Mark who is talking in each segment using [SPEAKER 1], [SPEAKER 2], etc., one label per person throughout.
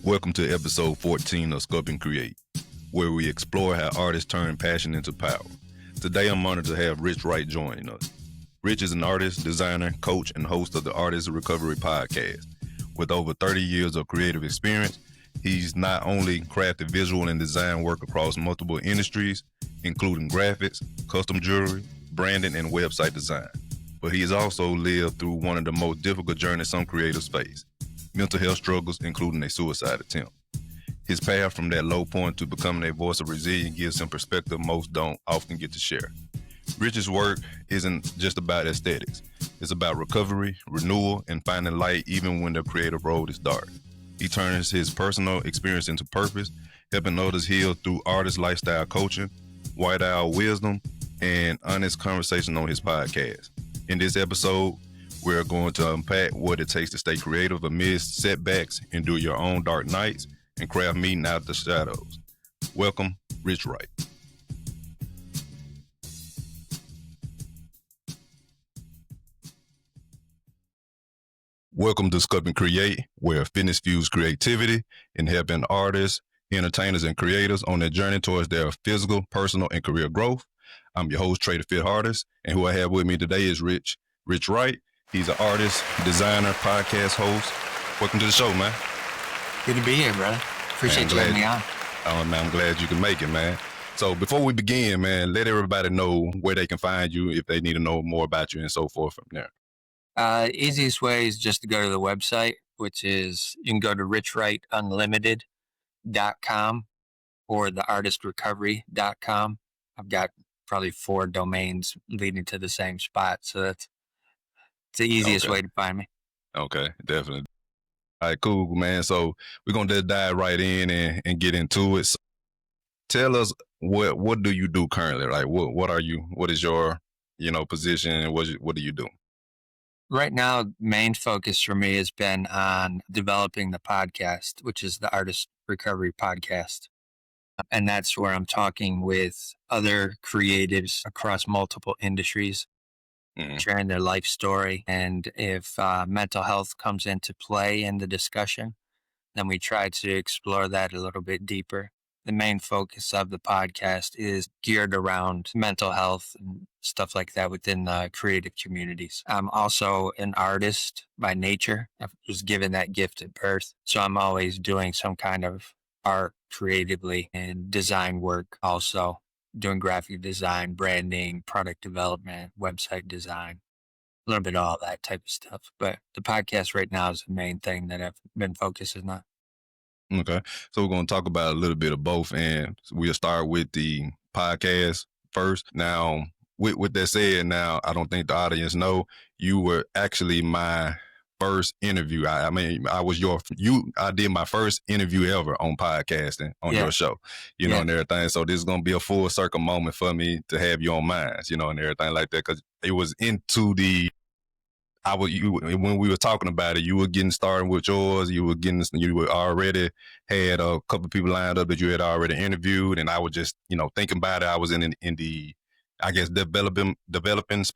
[SPEAKER 1] Welcome to episode 14 of Sculpt and Create, where we explore how artists turn passion into power. Today I'm honored to have Rich Wright joining us. Rich is an artist, designer, coach, and host of the Artist Recovery Podcast. With over 30 years of creative experience, he's not only crafted visual and design work across multiple industries, including graphics, custom jewelry, branding, and website design, but he has also lived through one of the most difficult journeys some creatives face: mental health struggles, including a suicide attempt. His path from that low point to becoming a voice of resilience gives him perspective most don't often get to share. Rich's work isn't just about aesthetics. It's about recovery, renewal, and finding light even when the creative road is dark. He turns his personal experience into purpose, helping others heal through artist lifestyle coaching, white owl wisdom, and honest conversation on his podcast. In this episode, we're going to unpack what it takes to stay creative amidst setbacks, endure your own dark nights, and craft meaning out of the shadows. Welcome, Rich Wright. Welcome to Sculpt and Create, where fitness fuels creativity and helping artists, entertainers, and creators on their journey towards their physical, personal, and career growth. I'm your host, Trey the Fit Artist, and who I have with me today is Rich Wright. He's an artist, designer, podcast host. Welcome to the show, man.
[SPEAKER 2] Good to be here, brother. Appreciate you having me on.
[SPEAKER 1] Oh, man, I'm glad you can make it, man. So before we begin, man, let everybody know where they can find you if they need to know more about you and so forth from there.
[SPEAKER 2] Easiest way is just to go to the website, which is you can go to richwrightunlimited.com or theartistrecovery.com. I've got probably 4 domains leading to the same spot, so it's the easiest way to find me.
[SPEAKER 1] Okay, definitely. All right, cool, man. So we're going to just dive right in and get into it. So tell us, what do you do currently? Like, what is your, position, and what do you do?
[SPEAKER 2] Right now, main focus for me has been on developing the podcast, which is the Artist Recovery Podcast. And that's where I'm talking with other creatives across multiple industries, sharing their life story. And if mental health comes into play in the discussion, then we try to explore that a little bit deeper. The main focus of the podcast is geared around mental health and stuff like that within the creative communities. I'm also an artist by nature. I was given that gift at birth. So I'm always doing some kind of art creatively and design work also, doing graphic design, branding, product development, website design, a little bit of all that type of stuff. But the podcast right now is the main thing that I've been focusing on.
[SPEAKER 1] Okay. So we're going to talk about a little bit of both, and we'll start with the podcast first. Now, with that said, now, I don't think the audience know you were actually my first interview. I did my first interview ever on podcasting on your show, and everything. So this is going to be a full circle moment for me to have you on mine, and everything like that, because it was into the, when we were talking about it, you were getting started with yours. You were already had a couple of people lined up that you had already interviewed, and I was just, thinking about it. I was in the, I guess, developing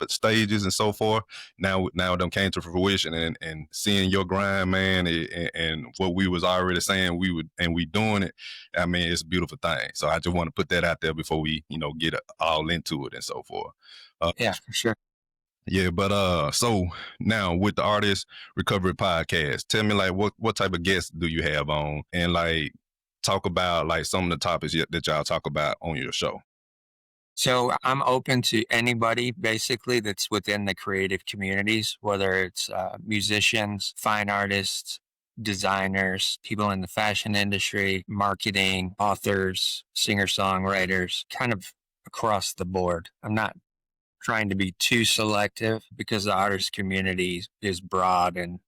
[SPEAKER 1] stages and so forth. Now them came to fruition, and seeing your grind, man, and what we was already saying we doing it. I mean, it's a beautiful thing. So I just want to put that out there before we, get all into it and so forth.
[SPEAKER 2] Yeah, for sure.
[SPEAKER 1] Yeah, but so now with the Artist Recovery Podcast, tell me, like, what type of guests do you have on, and like talk about like some of the topics that y'all talk about on your show.
[SPEAKER 2] So I'm open to anybody basically that's within the creative communities, whether it's musicians, fine artists, designers, people in the fashion industry, marketing, authors, singer-songwriters, kind of across the board. I'm not trying to be too selective because the artist community is broad and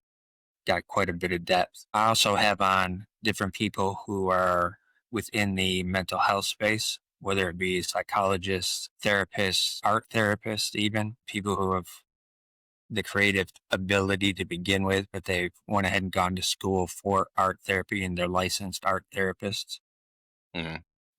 [SPEAKER 2] got quite a bit of depth. I also have on different people who are within the mental health space, whether it be psychologists, therapists, art therapists, even people who have the creative ability to begin with, but they've went ahead and gone to school for art therapy and they're licensed art therapists.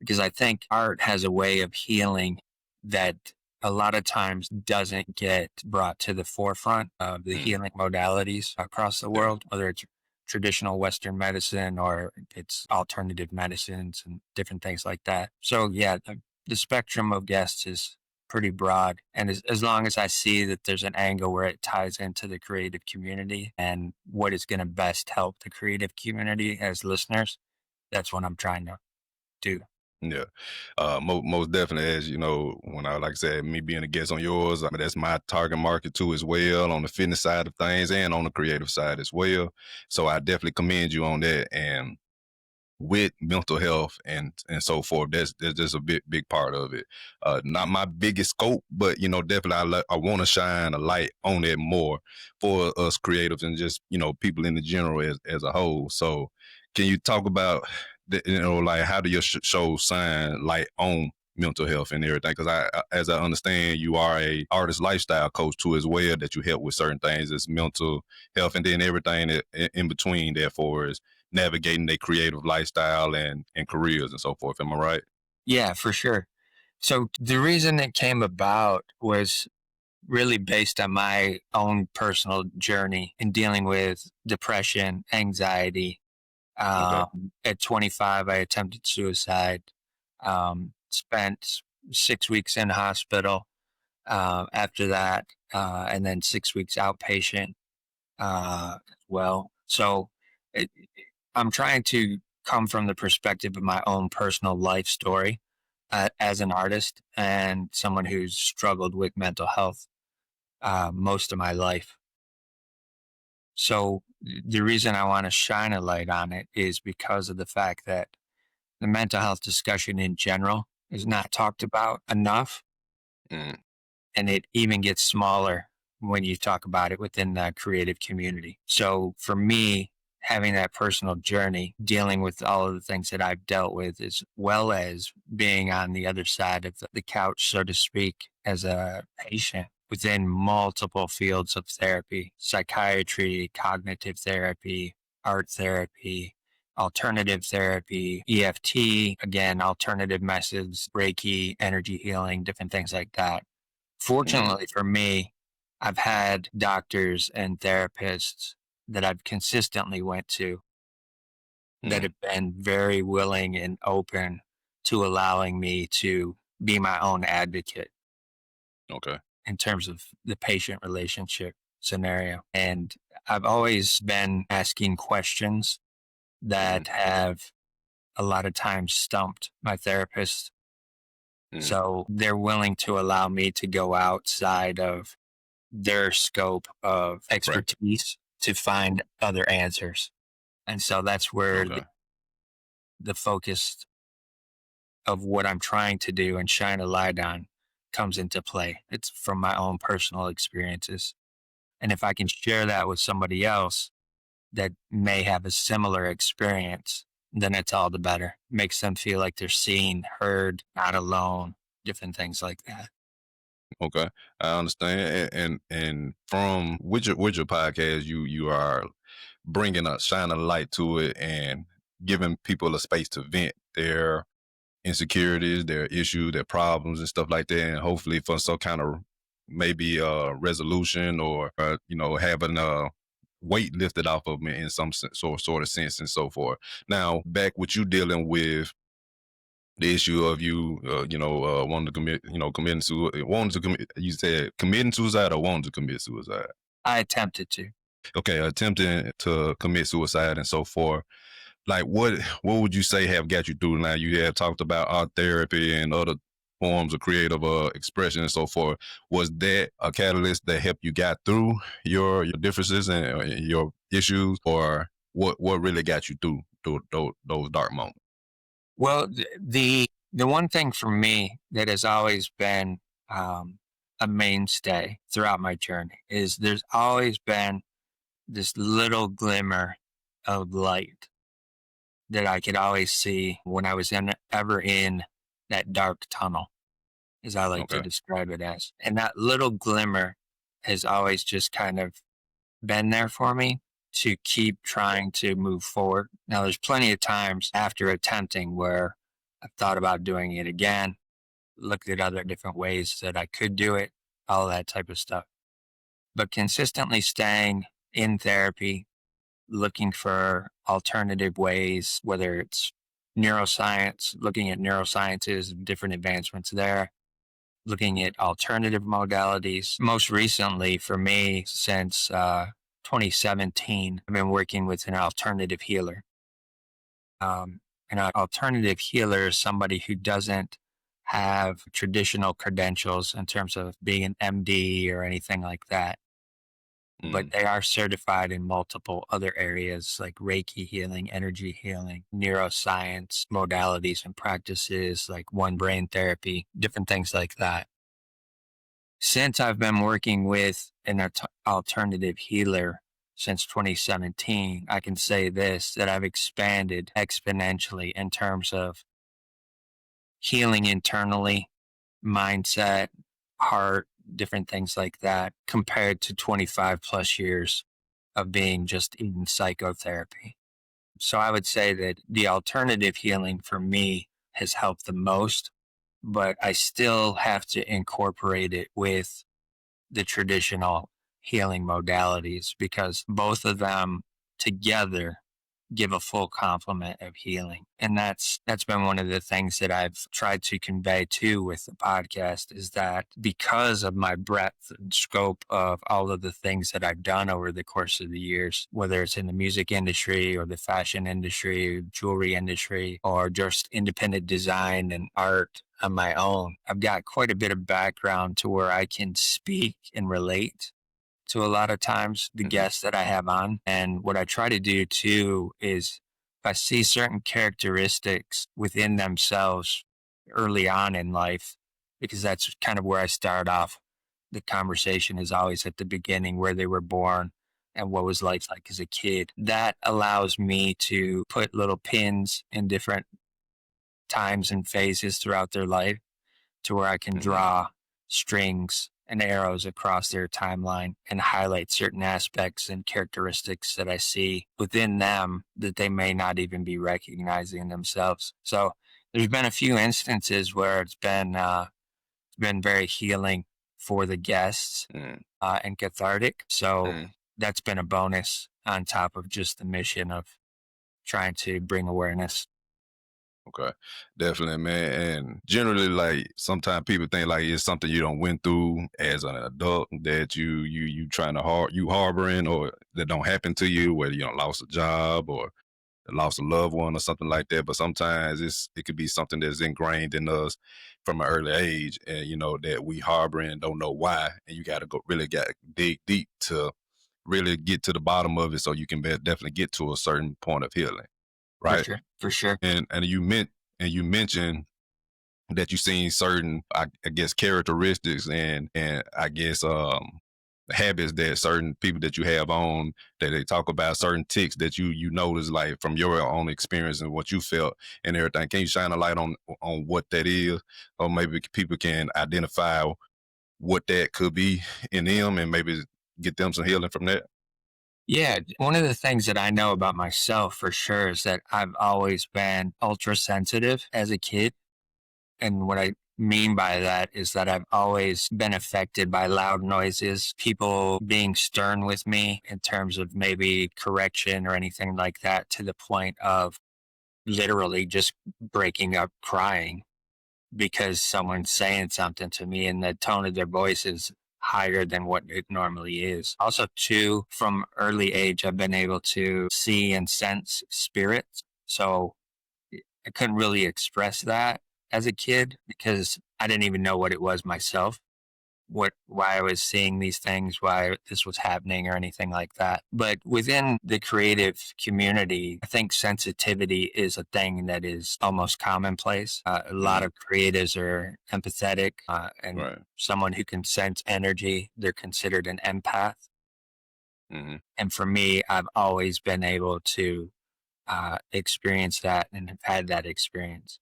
[SPEAKER 2] Because I think art has a way of healing that a lot of times doesn't get brought to the forefront of the healing modalities across the world, whether it's traditional Western medicine or it's alternative medicines and different things like that. So yeah, the spectrum of guests is pretty broad. And as long as I see that there's an angle where it ties into the creative community and what is going to best help the creative community as listeners, that's what I'm trying to do.
[SPEAKER 1] Yeah, most definitely. As you know, when I like I said, me being a guest on yours, I mean that's my target market too, as well, on the fitness side of things and on the creative side as well. So I definitely commend you on that. And with mental health and so forth, that's just a big part of it. Not my biggest scope, but definitely I want to shine a light on it more for us creatives and just people in the general as a whole. So can you talk about like how do your show shine light on mental health and everything? Because as I understand, you are a artist lifestyle coach too as well, that you help with certain things as mental health and then everything in between. Therefore, is navigating their creative lifestyle and careers and so forth. Am I right?
[SPEAKER 2] Yeah, for sure. So the reason it came about was really based on my own personal journey in dealing with depression, anxiety.
[SPEAKER 1] Okay.
[SPEAKER 2] At 25, I attempted suicide, spent 6 weeks in hospital after that, and then 6 weeks outpatient as well. So it, I'm trying to come from the perspective of my own personal life story as an artist and someone who's struggled with mental health most of my life. So the reason I want to shine a light on it is because of the fact that the mental health discussion in general is not talked about enough.
[SPEAKER 1] Mm,
[SPEAKER 2] And it even gets smaller when you talk about it within the creative community. So for me, having that personal journey, dealing with all of the things that I've dealt with, as well as being on the other side of the couch, so to speak, as a patient within multiple fields of therapy, psychiatry, cognitive therapy, art therapy, alternative therapy, EFT, again, alternative methods, Reiki, energy healing, different things like that.
[SPEAKER 1] mm,
[SPEAKER 2] Fortunately for me, I've had doctors and therapists that I've consistently went to that
[SPEAKER 1] mm.
[SPEAKER 2] have been very willing and open to allowing me to be my own advocate
[SPEAKER 1] Okay.
[SPEAKER 2] in terms of the patient relationship scenario. And I've always been asking questions
[SPEAKER 1] Mm,
[SPEAKER 2] that have a lot of times stumped my therapist.
[SPEAKER 1] mm.
[SPEAKER 2] So they're willing to allow me to go outside of their scope of
[SPEAKER 1] Right.
[SPEAKER 2] expertise to find other answers. And so that's where
[SPEAKER 1] Okay.
[SPEAKER 2] the focus of what I'm trying to do and shine a light on comes into play. It's from my own personal experiences. And if I can share that with somebody else that may have a similar experience, then it's all the better. Makes them feel like they're seen, heard, not alone, different things like that.
[SPEAKER 1] Okay. I understand. And from with your podcast, you are bringing a shining light to it and giving people a space to vent their insecurities, their issues, their problems, and stuff like that, and hopefully for some kind of maybe resolution or having weight lifted off of me in some sort of sense and so forth. Now, back with you dealing with the issue of you, wanting to commit, committing suicide, wanting to commit. You said committing suicide or wanting to commit suicide.
[SPEAKER 2] I attempted to.
[SPEAKER 1] Okay, attempting to commit suicide and so forth. Like what would you say have got you through? Now you have talked about art therapy and other forms of creative expression and so forth. Was that a catalyst that helped you got through your differences and your issues, or what really got you through those dark moments?
[SPEAKER 2] Well, the one thing for me that has always been a mainstay throughout my journey is there's always been this little glimmer of light that I could always see when I was ever in that dark tunnel, as I like to
[SPEAKER 1] Okay,
[SPEAKER 2] describe it as. And that little glimmer has always just kind of been there for me to keep trying to move forward. Now, there's plenty of times after attempting where I've thought about doing it again, looked at other different ways that I could do it, all that type of stuff. But consistently staying in therapy, looking for alternative ways, whether it's neuroscience, looking at neurosciences, different advancements there, looking at alternative modalities. Most recently for me, since 2017, I've been working with an alternative healer. An alternative healer is somebody who doesn't have traditional credentials in terms of being an MD or anything like that, but they are certified in multiple other areas like Reiki healing, energy healing, neuroscience, modalities and practices like one brain therapy, different things like that. Since I've been working with an alternative healer since 2017, I can say this, that I've expanded exponentially in terms of healing internally, mindset, heart, different things like that, compared to 25 plus years of being just in psychotherapy. So I would say that the alternative healing for me has helped the most, but I still have to incorporate it with the traditional healing modalities because both of them together give a full complement of healing. And that's been one of the things that I've tried to convey too with the podcast, is that because of my breadth and scope of all of the things that I've done over the course of the years, whether it's in the music industry or the fashion industry, jewelry industry, or just independent design and art on my own, I've got quite a bit of background to where I can speak and relate to a lot of times the guests that I have on. And what I try to do too is if I see certain characteristics within themselves early on in life, because that's kind of where I start off. The conversation is always at the beginning, where they were born and what was life like as a kid. That allows me to put little pins in different times and phases throughout their life to where I can draw strings and arrows across their timeline and highlight certain aspects and characteristics that I see within them that they may not even be recognizing themselves. So there's been a few instances where it's been very healing for the guests and cathartic. So that's been a bonus on top of just the mission of trying to bring awareness.
[SPEAKER 1] Okay, definitely, man. And generally, like sometimes people think like it's something you don't went through as an adult that you trying to you harboring, or that don't happen to you, whether you don't lost a job or lost a loved one or something like that. But sometimes it could be something that's ingrained in us from an early age, and that we harbor and don't know why. And you got to dig deep to really get to the bottom of it, so you can definitely get to a certain point of healing, right?
[SPEAKER 2] For sure.
[SPEAKER 1] And you mentioned that you seen certain, I guess, characteristics and I guess habits that certain people that you have on, that they talk about, certain tics that you notice, like from your own experience and what you felt and everything. Can you shine a light on what that is, or maybe people can identify what that could be in them and maybe get them some healing from that?
[SPEAKER 2] Yeah, one of the things that I know about myself for sure is that I've always been ultra sensitive as a kid. And what I mean by that is that I've always been affected by loud noises, people being stern with me in terms of maybe correction or anything like that, to the point of literally just breaking up crying because someone's saying something to me and the tone of their voice is higher than what it normally is. Also, too, from early age, I've been able to see and sense spirits. So I couldn't really express that as a kid because I didn't even know what it was myself, why I was seeing these things, why this was happening or anything like that. But within the creative community, I think sensitivity is a thing that is almost commonplace. A lot of creatives are empathetic and someone who can sense energy, they're considered an empath. And for me, I've always been able to experience that and have had that experience.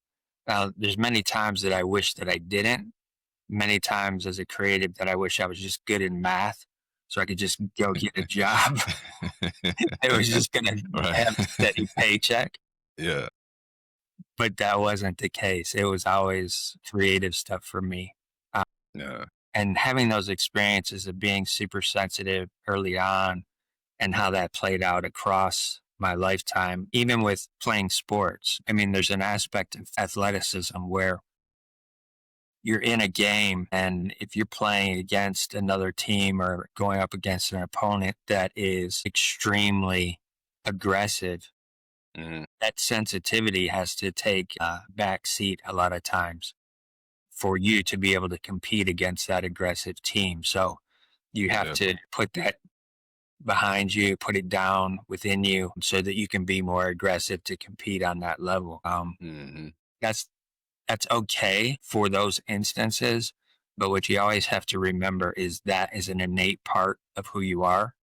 [SPEAKER 2] Now, there's many times that I wish that I didn't. Many times as a creative that I wish I was just good in math so I could just go get a job. It was just going to have a steady paycheck.
[SPEAKER 1] Yeah.
[SPEAKER 2] But that wasn't the case. It was always creative stuff for me.
[SPEAKER 1] Yeah.
[SPEAKER 2] And having those experiences of being super sensitive early on and how that played out across my lifetime, even with playing sports. I mean, there's an aspect of athleticism where you're in a game, and if you're playing against another team or going up against an opponent that is extremely aggressive, that sensitivity has to take a back seat a lot of times for you to be able to compete against that aggressive team. So you have to put that behind you, put it down within you so that you can be more aggressive to compete on that level. That's okay for those instances, but what you always have to remember is that is an innate part of who you are.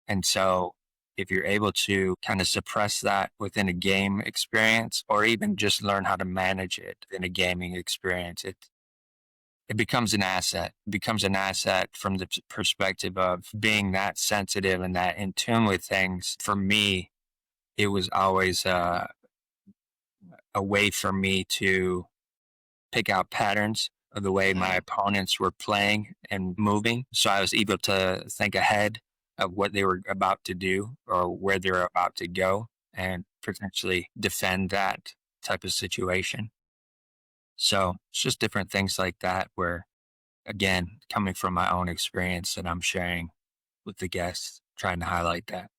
[SPEAKER 2] And so if you're able to kind of suppress that within a game experience, or even just learn how to manage it in a gaming experience, it becomes an asset. It becomes an asset from the perspective of being that sensitive and that in tune with things. For me, it was always a way for me to pick out patterns of the way my opponents were playing and moving. So I was able to think ahead of what they were about to do or where they're about to go and potentially defend that type of situation. So it's just different things like that where, again, coming from my own experience that I'm sharing with the guests, trying to highlight that.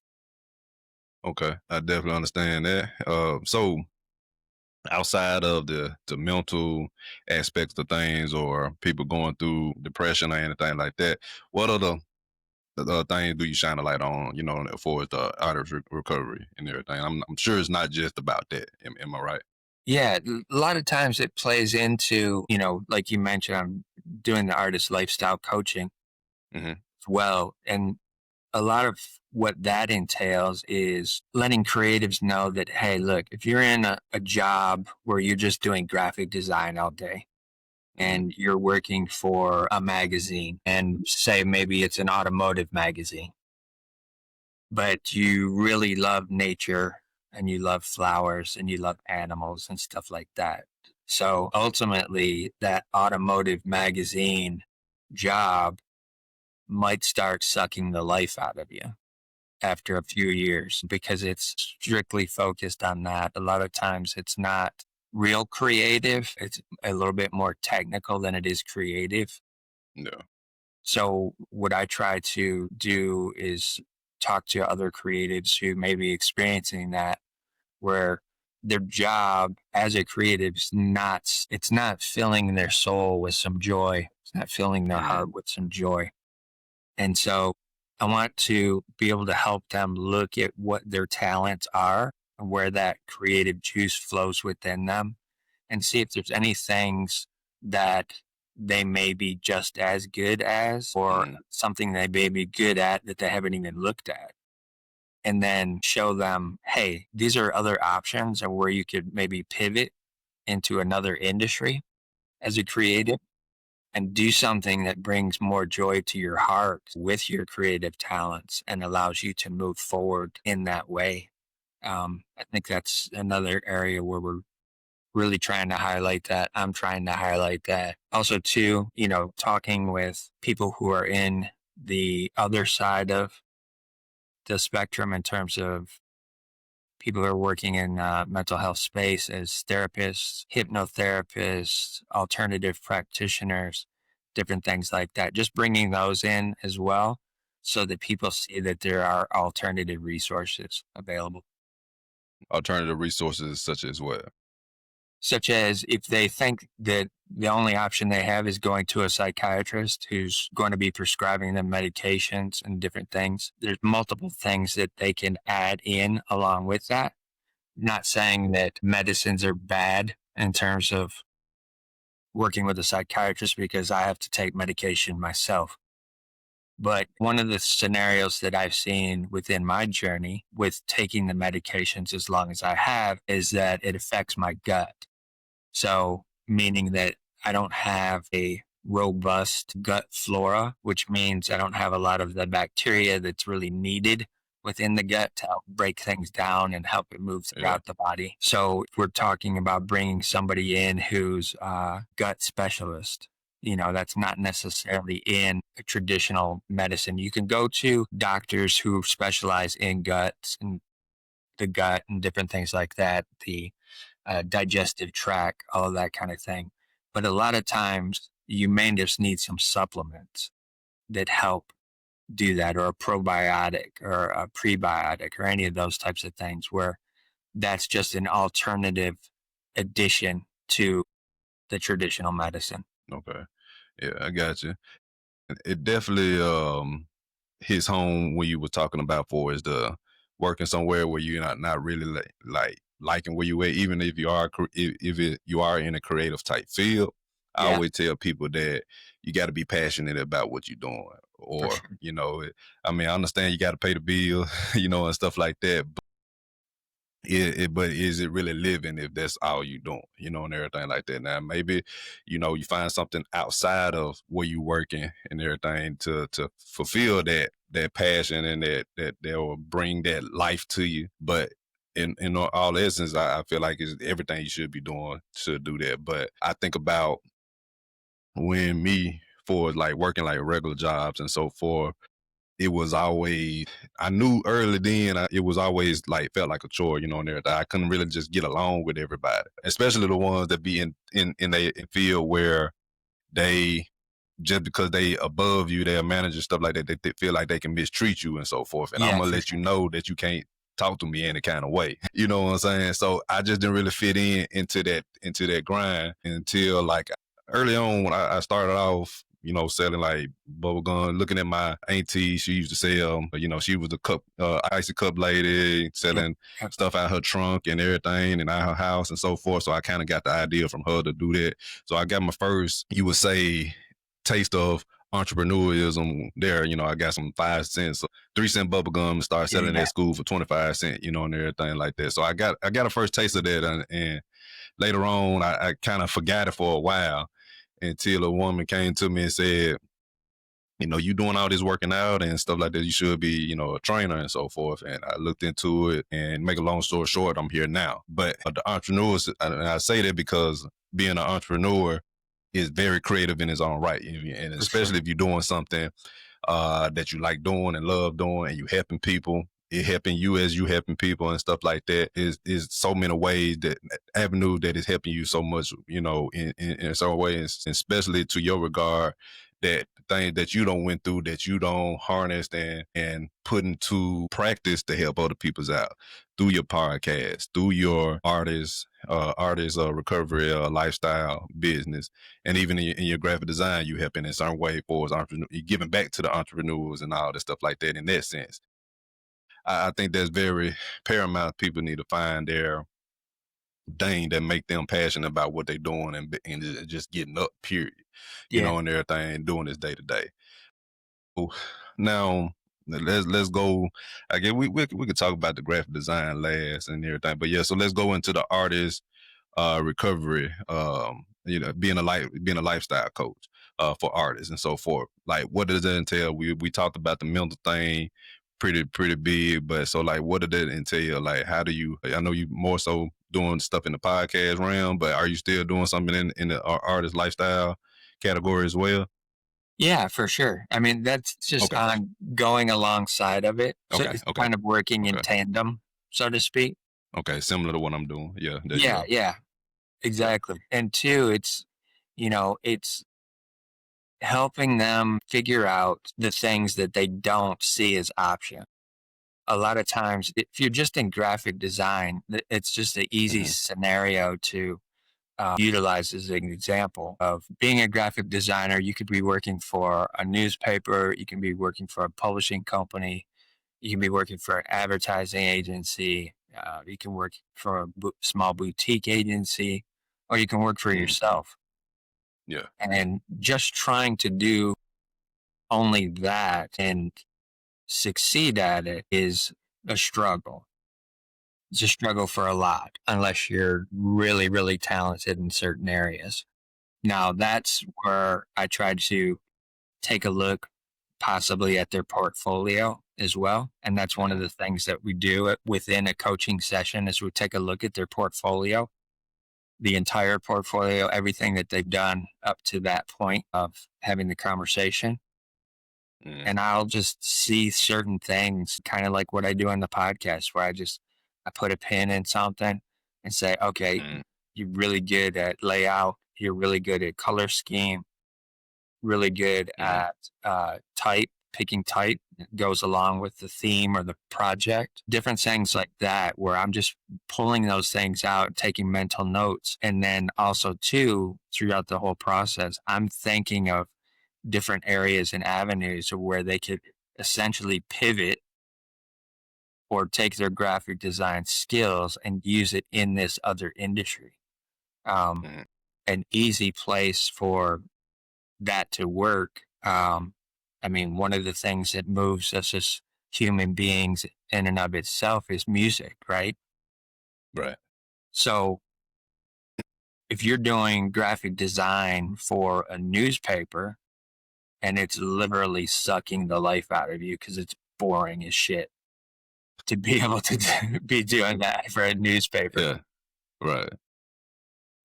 [SPEAKER 1] Okay, I definitely understand that. So outside of the mental aspects of things, or people going through depression or anything like that, what other the things do you shine a light on? For the artist recovery and everything. I'm sure it's not just about that. Am I right?
[SPEAKER 2] Yeah, a lot of times it plays into, like you mentioned, I'm doing the artist lifestyle coaching
[SPEAKER 1] hmm
[SPEAKER 2] as well. And a lot of what that entails is letting creatives know that, hey, look, if you're in a job where you're just doing graphic design all day
[SPEAKER 1] hmm
[SPEAKER 2] and you're working for a magazine, and say maybe it's an automotive magazine, but you really love nature and you love flowers and you love animals and stuff like that. So ultimately, that automotive magazine job might start sucking the life out of you after a few years because it's strictly focused on that. A lot of times it's not real creative. It's a little bit more technical than it is creative.
[SPEAKER 1] Yeah.
[SPEAKER 2] So what I try to do is talk to other creatives who may be experiencing that, where their job as a creative is it's not filling their soul with some joy. It's not filling their
[SPEAKER 1] hmm
[SPEAKER 2] heart with some joy. And so I want to be able to help them look at what their talents are and where that creative juice flows within them, and see if there's any things that they may be just as good as, or
[SPEAKER 1] hmm
[SPEAKER 2] something they may be good at that they haven't even looked at. And then show them, hey, these are other options and where you could maybe pivot into another industry as a creative and do something that brings more joy to your heart with your creative talents and allows you to move forward in that way. I think that's another area where we're really trying to highlight that. I'm trying to highlight that. Also, too, talking with people who are in the other side of the spectrum in terms of people who are working in mental health space as therapists, hypnotherapists, alternative practitioners, different things like that. Just bringing those in as well so that people see that there are alternative resources available.
[SPEAKER 1] Alternative resources such as what?
[SPEAKER 2] Such as if they think that the only option they have is going to a psychiatrist who's going to be prescribing them medications and different things. There's multiple things that they can add in along with that. Not saying that medicines are bad in terms of working with a psychiatrist, because I have to take medication myself. But one of the scenarios that I've seen within my journey with taking the medications as long as I have is that it affects my gut. So, meaning that I don't have a robust gut flora, which means I don't have a lot of the bacteria that's really needed within the gut to help break things down and help it move
[SPEAKER 1] Yeah.
[SPEAKER 2] throughout the body. So, if we're talking about bringing somebody in who's a gut specialist, that's not necessarily in a traditional medicine. You can go to doctors who specialize in guts and the gut and different things like that, the digestive tract, all of that kind of thing. But a lot of times you may just need some supplements that help do that, or a probiotic or a prebiotic or any of those types of things, where that's just an alternative addition to the traditional medicine.
[SPEAKER 1] Okay. Yeah, I got you. It definitely hits home when you were talking about for is the working somewhere where you're not really like liking where you at, even if you are you are in a creative type field. I
[SPEAKER 2] Yeah,
[SPEAKER 1] always tell people that you got to be passionate about what you're doing,
[SPEAKER 2] for
[SPEAKER 1] or
[SPEAKER 2] sure.
[SPEAKER 1] I mean, I understand you got to pay the bill, and stuff like that. But is it really living if that's all you doing, and everything like that? Now maybe, you find something outside of where you working and everything to fulfill that passion and that will bring that life to you. But in all essence, I feel like it's everything you should be doing should do that. But I think about when me for like working like regular jobs and so forth, it was always I knew early then it was always like felt like a chore, and everything. I couldn't really just get along with everybody, especially the ones that be in a field where they just because they above you, they're manager stuff like that, they feel like they can mistreat you and so forth. And I'm
[SPEAKER 2] Yeah,
[SPEAKER 1] gonna
[SPEAKER 2] for
[SPEAKER 1] let you
[SPEAKER 2] sure.
[SPEAKER 1] know that you can't talk to me any kind of way. You know what I'm saying? So I just didn't really fit into that grind until like early on when I started off, selling like bubble gum, looking at my auntie, she used to sell, she was a icy cup lady
[SPEAKER 2] Yep.
[SPEAKER 1] selling
[SPEAKER 2] Yep.
[SPEAKER 1] stuff out her trunk and everything and out her house and so forth. So I kind of got the idea from her to do that. So I got my first, you would say, taste of entrepreneurialism there. I got some 5 cents, 3 cent bubble gum and started selling
[SPEAKER 2] Yeah.
[SPEAKER 1] at school for 25 cents, and everything like that. So I got a first taste of that, and later on I kind of forgot it for a while until a woman came to me and said, you doing all this working out and stuff like that. You should be, a trainer and so forth. And I looked into it and make a long story short, I'm here now. But the entrepreneurs, and I say that because being an entrepreneur is very creative in its own right. And
[SPEAKER 2] For sure.
[SPEAKER 1] especially if you're doing something that you like doing and love doing and you helping people, it helping you as you helping people and stuff like that is so many ways that avenues that is helping you so much, in some ways, especially to your regard that things that you don't went through that you don't harness and put into practice to help other people's out through your podcast, through your artist recovery lifestyle business, and even in your graphic design, you helping in some way for us entrepreneur, you giving back to the entrepreneurs and all that stuff like that. In that sense, I think that's very paramount. People need to find their thing that make them passionate about what they're doing and just getting up. Period.
[SPEAKER 2] Yeah.
[SPEAKER 1] And everything, doing this day to day. Now let's go. I guess we could talk about the graphic design last and everything, but yeah. So let's go into the artist recovery. Being a lifestyle coach for artists and so forth. Like, what does that entail? We talked about the mental thing, pretty big, but so like, what did that entail? Like, how do you? I know you more so doing stuff in the podcast realm, but are you still doing something in the artist lifestyle category as well?
[SPEAKER 2] Yeah, for sure. I mean, that's just
[SPEAKER 1] Okay.
[SPEAKER 2] on going alongside of it. So
[SPEAKER 1] Okay.
[SPEAKER 2] it's
[SPEAKER 1] Okay.
[SPEAKER 2] kind of working in
[SPEAKER 1] Okay.
[SPEAKER 2] tandem, so to speak.
[SPEAKER 1] Okay. Similar to what I'm doing. Yeah. There you
[SPEAKER 2] Yeah,
[SPEAKER 1] go.
[SPEAKER 2] yeah,
[SPEAKER 1] Yeah.
[SPEAKER 2] exactly. And two, it's helping them figure out the things that they don't see as options. A lot of times, if you're just in graphic design, it's just an easy
[SPEAKER 1] Hmm.
[SPEAKER 2] scenario to utilize as an example of being a graphic designer. You could be working for a newspaper, you can be working for a publishing company, you can be working for an advertising agency, you can work for a small boutique agency, or you can work for
[SPEAKER 1] Hmm.
[SPEAKER 2] yourself.
[SPEAKER 1] Yeah.
[SPEAKER 2] And just trying to do only that and succeed at it is a struggle. It's a struggle for a lot, unless you're really, really talented in certain areas. Now, that's where I try to take a look possibly at their portfolio as well. And that's one of
[SPEAKER 1] Hmm.
[SPEAKER 2] the things that we do within a coaching session is we take a look at their portfolio the entire portfolio, everything that they've done up to that point of having the conversation. And I'll just see certain things, kind of like what I do on the podcast, where I put a pin in something and say, okay, you're really good at layout. You're really good at color scheme, really good at picking type that goes along with the theme or the project, different things like that, where I'm just pulling those things out, taking mental notes. And then also too, throughout the whole process, I'm thinking of different areas and avenues of where they could essentially pivot or take their graphic design skills and use it in this other industry. An easy place for that to work. I mean, one of the things that moves us as human beings in and of itself is music, right?
[SPEAKER 1] Right.
[SPEAKER 2] So if you're doing graphic design for a newspaper and it's literally sucking the life out of you because it's boring as shit to be able to be doing that for a newspaper.
[SPEAKER 1] Yeah. Right.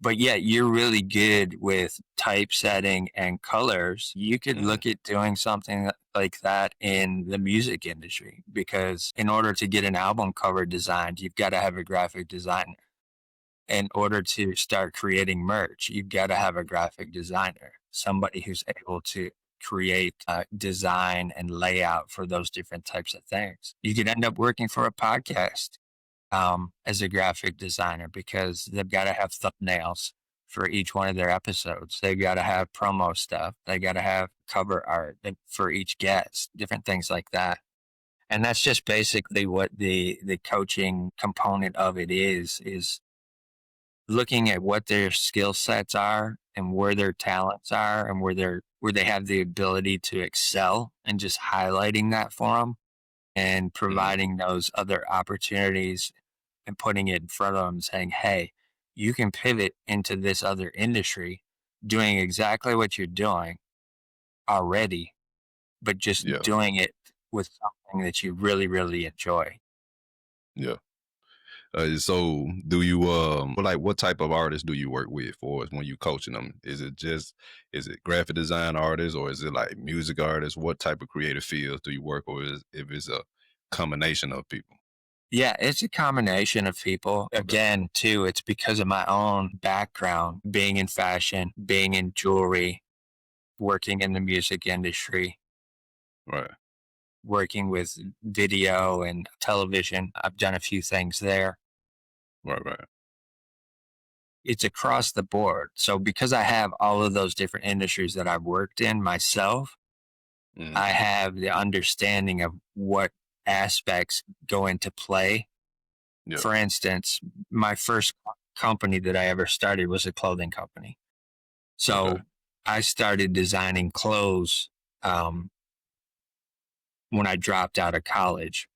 [SPEAKER 2] But yet you're really good with typesetting and colors. You could look at doing something like that in the music industry, because in order to get an album cover designed, you've got to have a graphic designer. In order to start creating merch, you've got to have a graphic designer, somebody who's able to create design and layout for those different types of things. You could end up working for a podcast as a graphic designer, because they've got to have thumbnails for each one of their episodes. They've got to have promo stuff. They got to have cover art for each guest, different things like that. And that's just basically what the coaching component of it is looking at what their skill sets are and where their talents are and where they have the ability to excel, and just highlighting that for them and providing those other opportunities and putting it in front of them, saying, hey, you can pivot into this other industry doing exactly what you're doing already, but just doing it with something that you really, really enjoy.
[SPEAKER 1] Yeah. So do you like, what type of artists do you work with for when you coaching them? Is it graphic design artists, or is it like music artists? What type of creative fields do you work with, if it's a combination of people?
[SPEAKER 2] Yeah, it's a combination of people. Again, too, it's because of my own background, being in fashion, being in jewelry, working in the music industry,
[SPEAKER 1] Right.
[SPEAKER 2] working with video and television. I've done a few things there.
[SPEAKER 1] Right.
[SPEAKER 2] It's across the board. So because I have all of those different industries that I've worked in myself, I have the understanding of what aspects go into play.
[SPEAKER 1] Yeah.
[SPEAKER 2] For instance, my first company that I ever started was a clothing company. So I started designing clothes when I dropped out of college.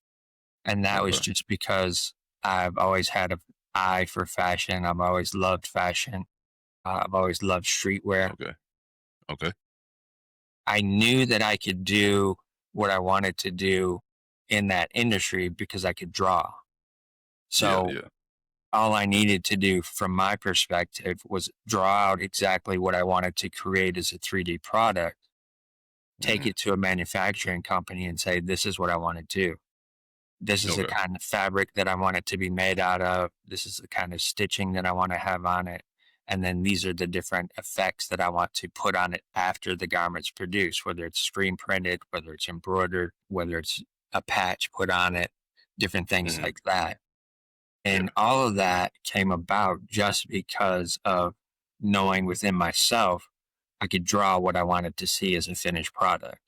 [SPEAKER 2] And that was just because I've always had an eye for fashion. I've always loved fashion. I've always loved streetwear.
[SPEAKER 1] Okay.
[SPEAKER 2] I knew that I could do what I wanted to do in that industry because I could draw. So all I needed to do from my perspective was draw out exactly what I wanted to create as a 3D product, take it to a manufacturing company and say, this is what I want to do. This is the kind of fabric that I want it to be made out of. This is the kind of stitching that I want to have on it. And then these are the different effects that I want to put on it after the garment's produced, whether it's screen printed, whether it's embroidered, whether it's a patch put on it, different things like that. And all of that came about just because of knowing within myself, I could draw what I wanted to see as a finished product.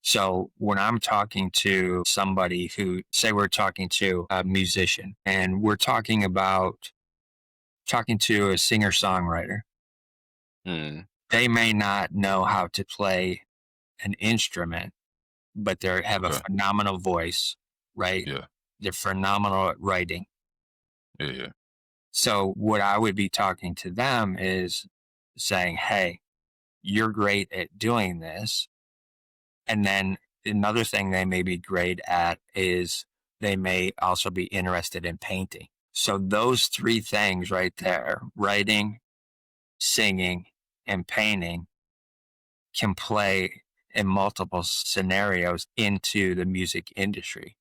[SPEAKER 2] So when I'm talking to somebody who, say we're talking to a musician and we're talking to a singer-songwriter, they may not know how to play an instrument, but they have a phenomenal voice, right?
[SPEAKER 1] Yeah.
[SPEAKER 2] They're phenomenal at writing.
[SPEAKER 1] Yeah.
[SPEAKER 2] So what I would be talking to them is saying, hey, you're great at doing this. And then another thing they may be great at is they may also be interested in painting. So those three things right there, writing, singing, and painting, can play in multiple scenarios into the music industry,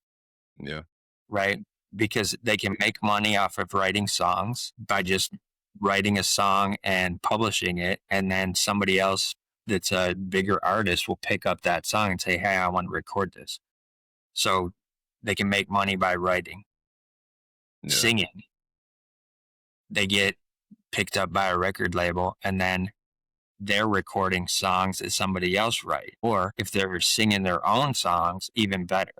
[SPEAKER 1] Yeah.
[SPEAKER 2] right? Because they can make money off of writing songs by just writing a song and publishing it. And then somebody else that's a bigger artist will pick up that song and say, hey, I want to record this. So they can make money by writing.
[SPEAKER 1] Yeah.
[SPEAKER 2] Singing, they get picked up by a record label, and then they're recording songs that somebody else write. Or if they're singing their own songs, even better,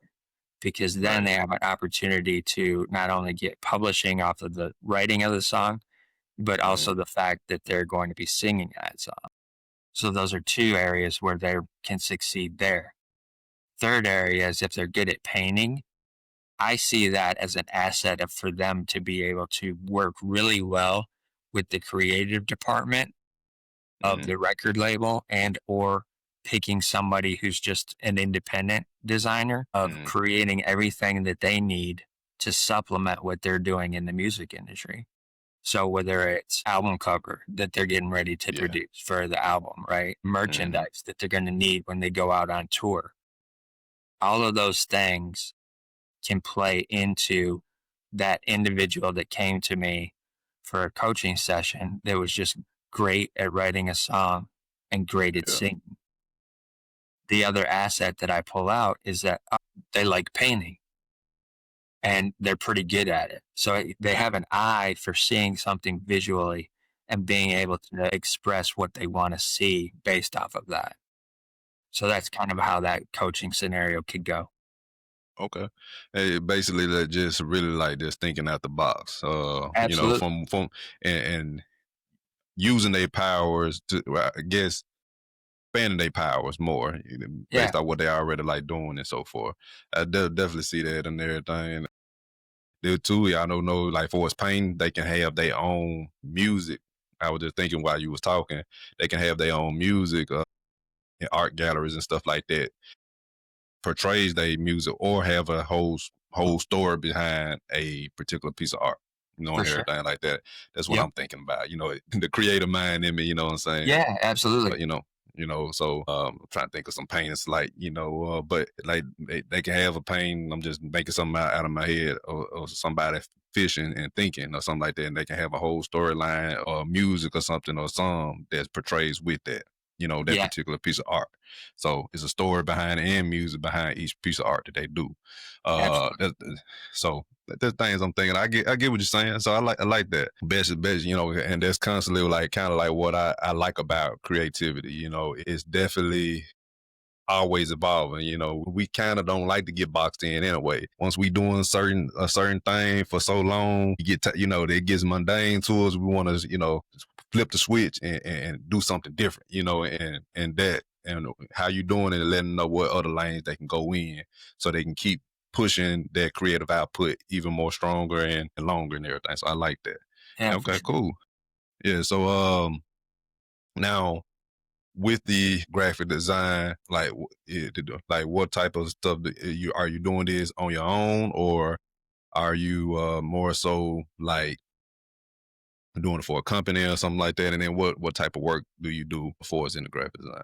[SPEAKER 2] because then
[SPEAKER 1] Right.
[SPEAKER 2] they have an opportunity to not only get publishing off of the writing of the song, but also the fact that they're going to be singing that song. So those are two areas where they can succeed there. Third area is if they're good at painting. I see that as an asset for them to be able to work really well with the creative department of the record label, and or picking somebody who's just an independent designer of creating everything that they need to supplement what they're doing in the music industry. So whether it's album cover that they're getting ready to produce for the album, right? Merchandise that they're going to need when they go out on tour. All of those things can play into that individual that came to me for a coaching session that was just great at writing a song and great at singing. The other asset that I pull out is that they like painting and they're pretty good at it. So they have an eye for seeing something visually and being able to express what they want to see based off of that. So that's kind of how that coaching scenario could go.
[SPEAKER 1] Okay. Hey, basically, that just really like just thinking out the box.
[SPEAKER 2] Absolutely.
[SPEAKER 1] From and using their powers to, well, I guess, expanding their powers more
[SPEAKER 2] Yeah.
[SPEAKER 1] based on what they already like doing and so forth. I definitely see that and everything. There too, I don't know, like for us painting, they can have their own music. I was just thinking while you was talking, they can have their own music in art galleries and stuff like that. Portrays their music or have a whole story behind a particular piece of art,
[SPEAKER 2] For
[SPEAKER 1] and
[SPEAKER 2] sure.
[SPEAKER 1] everything like that. That's what
[SPEAKER 2] Yep.
[SPEAKER 1] I'm thinking about. The creative mind in me. You know what I'm saying?
[SPEAKER 2] Yeah, absolutely.
[SPEAKER 1] But so I'm trying to think of some paintings like but like they can have a painting. I'm just making something out of my head, or somebody fishing and thinking or something like that, and they can have a whole storyline or music or something or song that portrays with that. That
[SPEAKER 2] Yeah,
[SPEAKER 1] particular piece of art. So it's a story behind it and music behind each piece of art that they do.
[SPEAKER 2] absolutely.
[SPEAKER 1] So there's things I'm thinking. I get what you're saying. So I like that. Best, and that's constantly like kind of like what I like about creativity. It's definitely always evolving. We kind of don't like to get boxed in anyway. Once we doing a certain thing for so long, you get it gets mundane to us. We want to flip the switch and do something different. And how you doing it and letting them know what other lanes they can go in so they can keep pushing their creative output even more stronger and longer and everything. So I like that.
[SPEAKER 2] Yeah, for
[SPEAKER 1] Okay,
[SPEAKER 2] sure.
[SPEAKER 1] cool. Yeah. So now with the graphic design, like what type of stuff are you doing this on your own, or are you more so like doing it for a company or something like that? And then what type of work do you do before it's in the graphic design?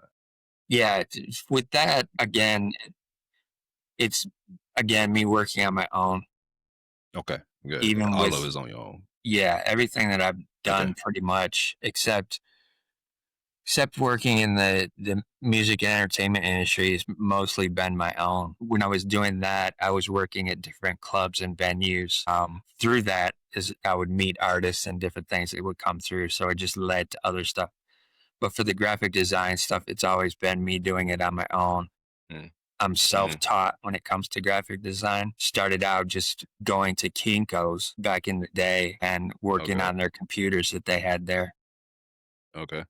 [SPEAKER 2] Yeah, with that, again, it's again me working on my own,
[SPEAKER 1] Okay, good.
[SPEAKER 2] even
[SPEAKER 1] All of
[SPEAKER 2] with,
[SPEAKER 1] it's on your own.
[SPEAKER 2] yeah, everything that I've
[SPEAKER 1] Okay.
[SPEAKER 2] done pretty much except working in the music and entertainment industry has mostly been my own. When I was doing that, I was working at different clubs and venues. Through that is I would meet artists and different things that would come through. So it just led to other stuff. But for the graphic design stuff, it's always been me doing it on my own.
[SPEAKER 1] Mm.
[SPEAKER 2] I'm
[SPEAKER 1] Mm-hmm.
[SPEAKER 2] self-taught when it comes to graphic design. Started out just going to Kinko's back in the day and working
[SPEAKER 1] Okay.
[SPEAKER 2] on their computers that they had there.
[SPEAKER 1] Okay.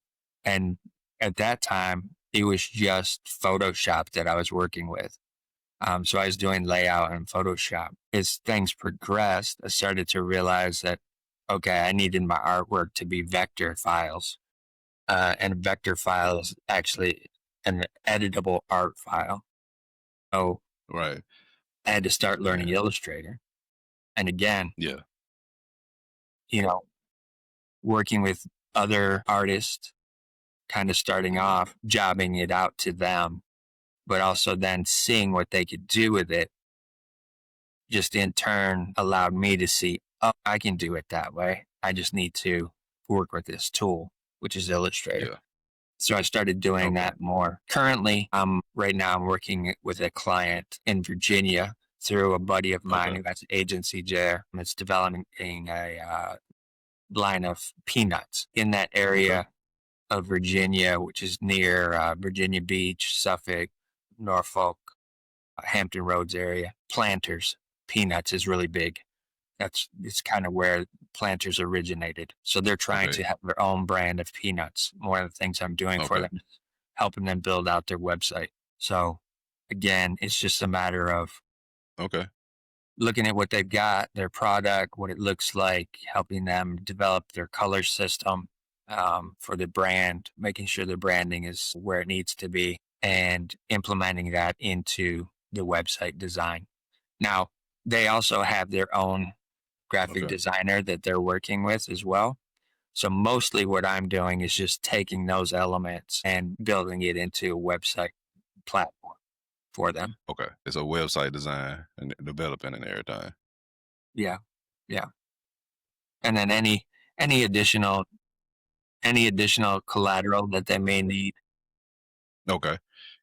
[SPEAKER 2] And at that time, it was just Photoshop that I was working with. So I was doing layout in Photoshop. As things progressed, I started to realize that, okay, I needed my artwork to be vector files. And a vector file is actually an editable art file. So
[SPEAKER 1] Right.
[SPEAKER 2] I had to start learning
[SPEAKER 1] Yeah.
[SPEAKER 2] Illustrator. And again,
[SPEAKER 1] Yeah.
[SPEAKER 2] you know, working with other artists, kind of starting off, jobbing it out to them, but also then seeing what they could do with it, just in turn allowed me to see, oh, I can do it that way. I just need to work with this tool, which is Illustrator.
[SPEAKER 1] Yeah.
[SPEAKER 2] So I started doing
[SPEAKER 1] Okay.
[SPEAKER 2] that more. Currently, right now I'm working with a client in Virginia through a buddy of mine
[SPEAKER 1] Okay.
[SPEAKER 2] who has an agency there. It's developing a line of peanuts in that
[SPEAKER 1] Okay.
[SPEAKER 2] area of Virginia, which is near Virginia Beach, Suffolk, Norfolk, Hampton Roads area. Planters, peanuts is really big. It's kind of where Planters originated. So they're trying
[SPEAKER 1] Okay.
[SPEAKER 2] to have their own brand of peanuts. One of the things I'm doing for
[SPEAKER 1] Okay.
[SPEAKER 2] them is helping them build out their website. So again, it's just a matter of
[SPEAKER 1] Okay.
[SPEAKER 2] looking at what they've got, their product, what it looks like, helping them develop their color system for the brand, making sure the branding is where it needs to be, and implementing that into the website design. Now, they also have their own graphic
[SPEAKER 1] Okay.
[SPEAKER 2] designer that they're working with as well. So mostly what I'm doing is just taking those elements and building it into a website platform for them.
[SPEAKER 1] Okay. It's a website design and developing and everything.
[SPEAKER 2] Yeah. Yeah. And then any additional any additional collateral that they may need.
[SPEAKER 1] Okay.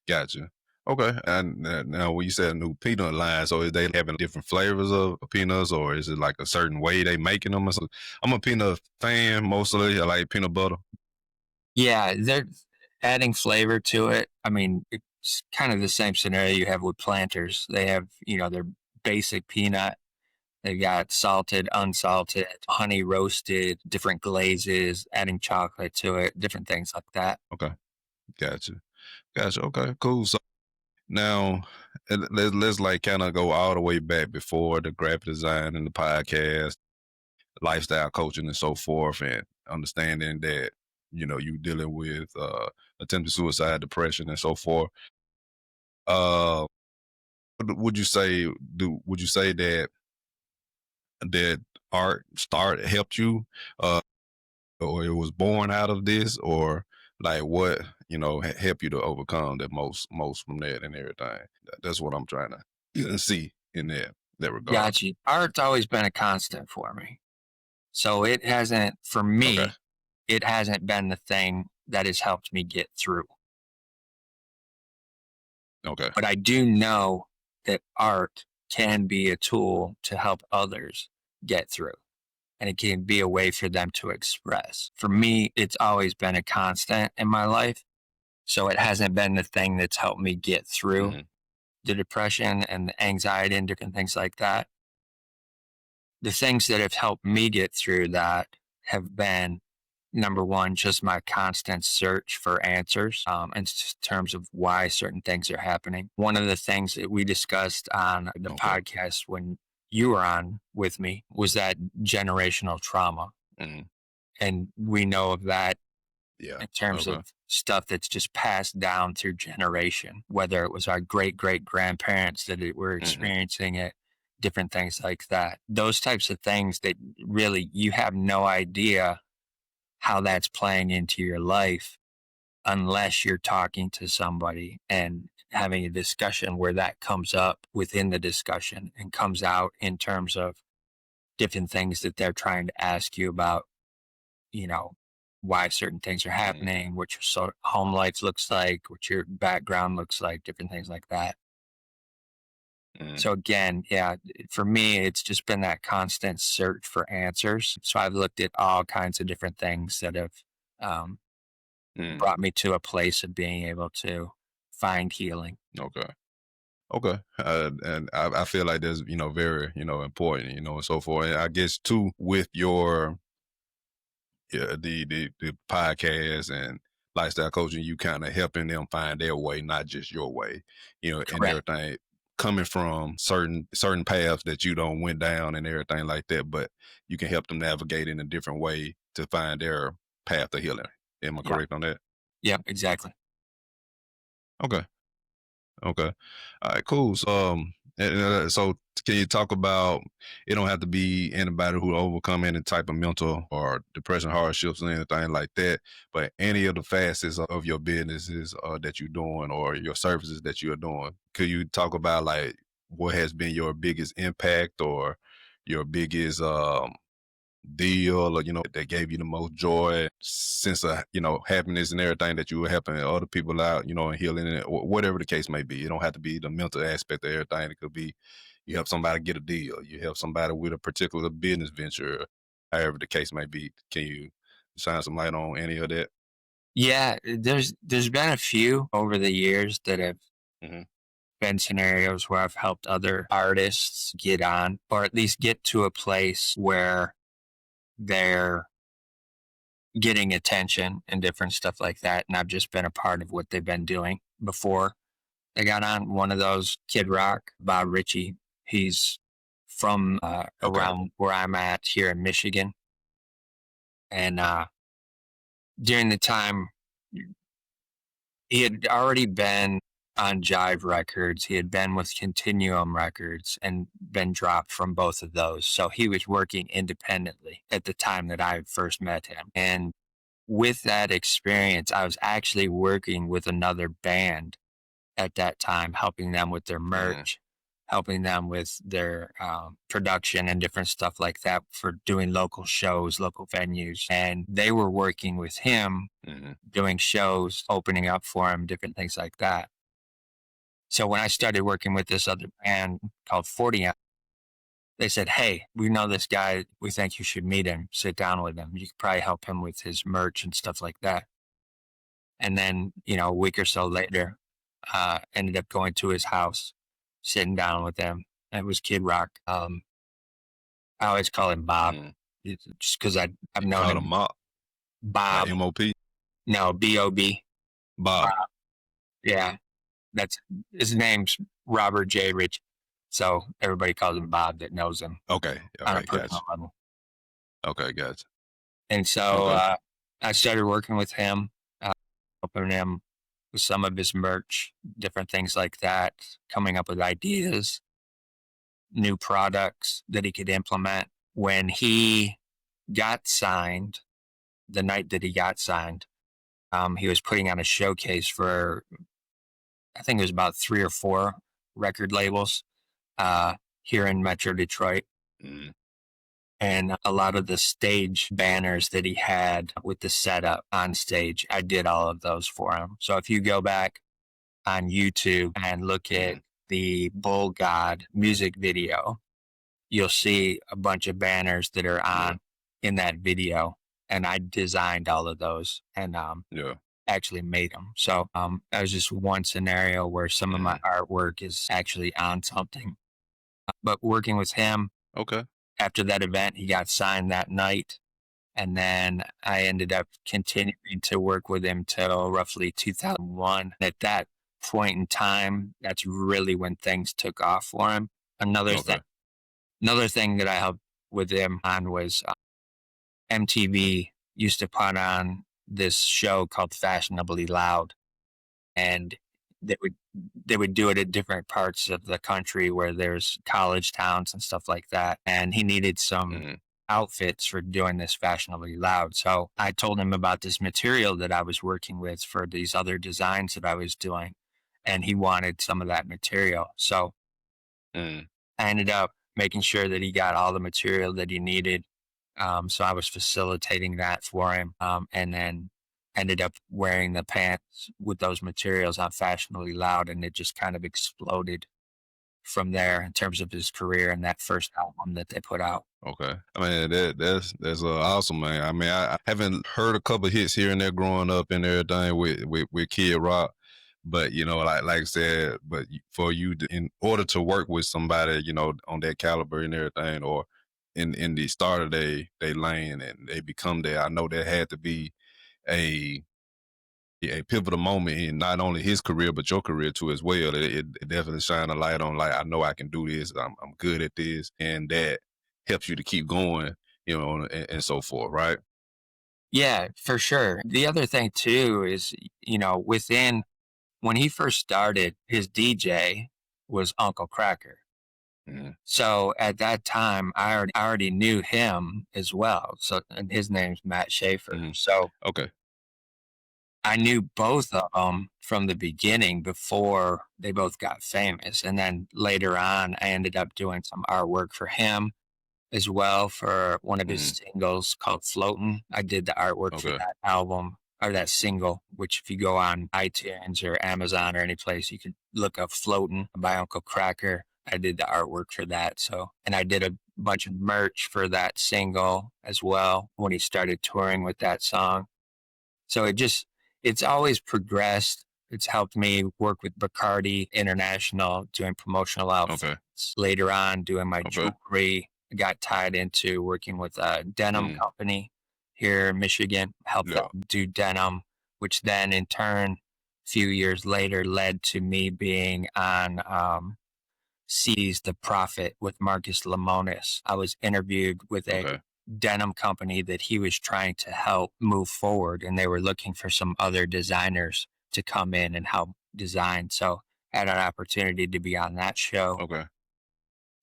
[SPEAKER 1] Gotcha. Okay. And now, when you said a new peanut line, so is they having different flavors of peanuts, or is it like a certain way they making them? I'm a peanut fan mostly. I like peanut butter.
[SPEAKER 2] Yeah, they're adding flavor to it. I mean, it's kind of the same scenario you have with Planters. They have, their basic peanut. They got salted, unsalted, honey roasted, different glazes, adding chocolate to it, different things like that.
[SPEAKER 1] Okay. Gotcha. Gotcha. Okay. Cool. So now, let's like kind of go all the way back before the graphic design and the podcast, lifestyle coaching and so forth, and understanding that you dealing with attempted suicide, depression, and so forth. Uh, would you say would you say that art helped you, uh, or it was born out of this, or like what helped you to overcome that most from that and everything? That's what I'm trying to see in that regard.
[SPEAKER 2] Got you. Art's always been a constant for me. So it hasn't, for
[SPEAKER 1] Okay.
[SPEAKER 2] me, it hasn't been the thing that has helped me get through.
[SPEAKER 1] Okay.
[SPEAKER 2] But I do know that art can be a tool to help others get through, and it can be a way for them to express. For me, it's always been a constant in my life. So it hasn't been the thing that's helped me get through
[SPEAKER 1] Hmm.
[SPEAKER 2] the depression and the anxiety and different things like that. The things that have helped me get through that have been, number one, just my constant search for answers in terms of why certain things are happening. One of the things that we discussed on the
[SPEAKER 1] Okay.
[SPEAKER 2] podcast when you were on with me was that generational trauma.
[SPEAKER 1] Hmm.
[SPEAKER 2] And we know of that
[SPEAKER 1] Yeah.
[SPEAKER 2] in terms
[SPEAKER 1] Okay.
[SPEAKER 2] of stuff that's just passed down through generation, whether it was our great great grandparents that were
[SPEAKER 1] Hmm.
[SPEAKER 2] experiencing it, different things like that. Those types of things that really you have no idea how that's playing into your life unless you're talking to somebody and having a discussion where that comes up within the discussion and comes out in terms of different things that they're trying to ask you about, you know, why certain things are
[SPEAKER 1] Hmm.
[SPEAKER 2] happening, what your home life looks like, what your background looks like, different things like that.
[SPEAKER 1] Hmm.
[SPEAKER 2] So again, yeah, for me, it's just been that constant search for answers. So I've looked at all kinds of different things that have um,
[SPEAKER 1] Hmm.
[SPEAKER 2] brought me to a place of being able to find healing.
[SPEAKER 1] Okay. Okay. And I feel like that's very important, and so forth. And I guess too, with your the podcast and lifestyle coaching, you kind of helping them find their way, not just your way, and
[SPEAKER 2] Correct.
[SPEAKER 1] everything coming from certain paths that you don't went down and everything like that, but you can help them navigate in a different way to find their path to healing. Am I
[SPEAKER 2] Yeah.
[SPEAKER 1] correct on that?
[SPEAKER 2] Yeah, exactly.
[SPEAKER 1] Okay. Okay. All right, cool. So, And, so can you talk about, it don't have to be anybody who overcome any type of mental or depression hardships or anything like that, but any of the facets of your businesses that you're doing or your services that you're doing. Could you talk about like what has been your biggest impact or your biggest deal, or that gave you the most joy, sense of happiness and everything, that you were helping other people out, and healing it, or whatever the case may be. It don't have to be the mental aspect of everything. It could be you help somebody get a deal, you help somebody with a particular business venture, however the case may be. Can you shine some light on any of that?
[SPEAKER 2] Yeah, there's been a few over the years that have
[SPEAKER 1] Hmm.
[SPEAKER 2] been scenarios where I've helped other artists get on, or at least get to a place where they're getting attention and different stuff like that. And I've just been a part of what they've been doing before they got on. One of those, Kid Rock, Bob Ritchie. He's from
[SPEAKER 1] Okay.
[SPEAKER 2] around where I'm at here in Michigan. And during the time, he had already been on Jive Records. He had been with Continuum Records and been dropped from both of those. So he was working independently at the time that I first met him. And with that experience, I was actually working with another band at that time, helping them with their
[SPEAKER 1] Hmm.
[SPEAKER 2] merch, helping them with their production and different stuff like that for doing local shows, local venues. And they were working with him,
[SPEAKER 1] Hmm.
[SPEAKER 2] doing shows, opening up for him, different things like that. So when I started working with this other band called 40, they said, "Hey, we know this guy. We think you should meet him, sit down with him. You could probably help him with his merch and stuff like that." And then, a week or so later, ended up going to his house, sitting down with him. It was Kid Rock. I always call him Bob,
[SPEAKER 1] Hmm.
[SPEAKER 2] just because I've
[SPEAKER 1] You
[SPEAKER 2] known
[SPEAKER 1] call them
[SPEAKER 2] him.
[SPEAKER 1] mop, like
[SPEAKER 2] Bob,
[SPEAKER 1] MOP,
[SPEAKER 2] no, Bob.
[SPEAKER 1] Bob.
[SPEAKER 2] Bob. Yeah, that's his name's Robert J. Rich. So everybody calls him Bob that knows him
[SPEAKER 1] Okay, all
[SPEAKER 2] on a
[SPEAKER 1] right,
[SPEAKER 2] personal
[SPEAKER 1] gotcha.
[SPEAKER 2] level.
[SPEAKER 1] Okay, gotcha.
[SPEAKER 2] And so
[SPEAKER 1] Okay.
[SPEAKER 2] I started working with him, helping him with some of his merch, different things like that, coming up with ideas, new products that he could implement. When he got signed, the night that he got signed, he was putting on a showcase for, I think it was about 3 or 4 record labels here in Metro Detroit.
[SPEAKER 1] Mm.
[SPEAKER 2] And a lot of the stage banners that he had with the setup on stage, I did all of those for him. So if you go back on YouTube and look at
[SPEAKER 1] Mm.
[SPEAKER 2] the Bull God music video, you'll see a bunch of banners that are
[SPEAKER 1] Yeah.
[SPEAKER 2] on in that video. And I designed all of those and
[SPEAKER 1] Yeah.
[SPEAKER 2] actually made them. So that was just one scenario where some of my
[SPEAKER 1] Mhm.
[SPEAKER 2] artwork is actually on something. But working with him
[SPEAKER 1] Okay.
[SPEAKER 2] after that event, he got signed that night. And then I ended up continuing to work with him till roughly 2001. At that point in time, that's really when things took off for him. Another thing,
[SPEAKER 1] Okay.
[SPEAKER 2] another thing that I helped with him on was MTV used to put on this show called Fashionably Loud, and they would they would do it at different parts of the country where there's college towns and stuff like that. And he needed some
[SPEAKER 1] Mhm.
[SPEAKER 2] outfits for doing this Fashionably Loud. So I told him about this material that I was working with for these other designs that I was doing, and he wanted some of that material. So
[SPEAKER 1] Mm.
[SPEAKER 2] I ended up making sure that he got all the material that he needed. So I was facilitating that for him, and then ended up wearing the pants with those materials on Fashionably Loud, and it just kind of exploded from there in terms of his career and that first album that they put out.
[SPEAKER 1] Okay. I mean, that's awesome, man. I mean, I haven't heard a couple hits here and there growing up and everything with Kid Rock, but like I said, but for you to, in order to work with somebody, on that caliber and everything, or in the start of they lane and they become there, I know there had to be a a pivotal moment in not only his career but your career too as well. It definitely shine a light on, like, I know I can do this. I'm good at this, and that helps you to keep going, and so forth, right?
[SPEAKER 2] Yeah, for sure. The other thing too is, within when he first started, his DJ was Uncle Kracker.
[SPEAKER 1] Mhm.
[SPEAKER 2] So at that time, I already knew him as well. So, and his name's Matt Schaefer.
[SPEAKER 1] Mhm.
[SPEAKER 2] So
[SPEAKER 1] Okay.
[SPEAKER 2] I knew both of them from the beginning before they both got famous. And then later on, I ended up doing some artwork for him as well for one of his
[SPEAKER 1] Mhm.
[SPEAKER 2] singles called Floatin'. I did the artwork for
[SPEAKER 1] Okay.
[SPEAKER 2] that album or that single, which if you go on iTunes or Amazon or any place, you can look up Floatin' by Uncle Kracker. I did the artwork for that. So, and I did a bunch of merch for that single as well when he started touring with that song. So it's always progressed. It's helped me work with Bacardi International doing promotional
[SPEAKER 1] Okay.
[SPEAKER 2] outfits. Later on, doing my
[SPEAKER 1] Okay.
[SPEAKER 2] jewelry. I got tied into working with a denim
[SPEAKER 1] Mhm.
[SPEAKER 2] company here in Michigan, helped them
[SPEAKER 1] Yeah.
[SPEAKER 2] do denim, which then in turn, a few years later, led to me being on Seize the Prophet with Marcus Lemonis. I was interviewed with a
[SPEAKER 1] Okay.
[SPEAKER 2] denim company that he was trying to help move forward, and they were looking for some other designers to come in and help design. So I had an opportunity to be on that show.
[SPEAKER 1] Okay.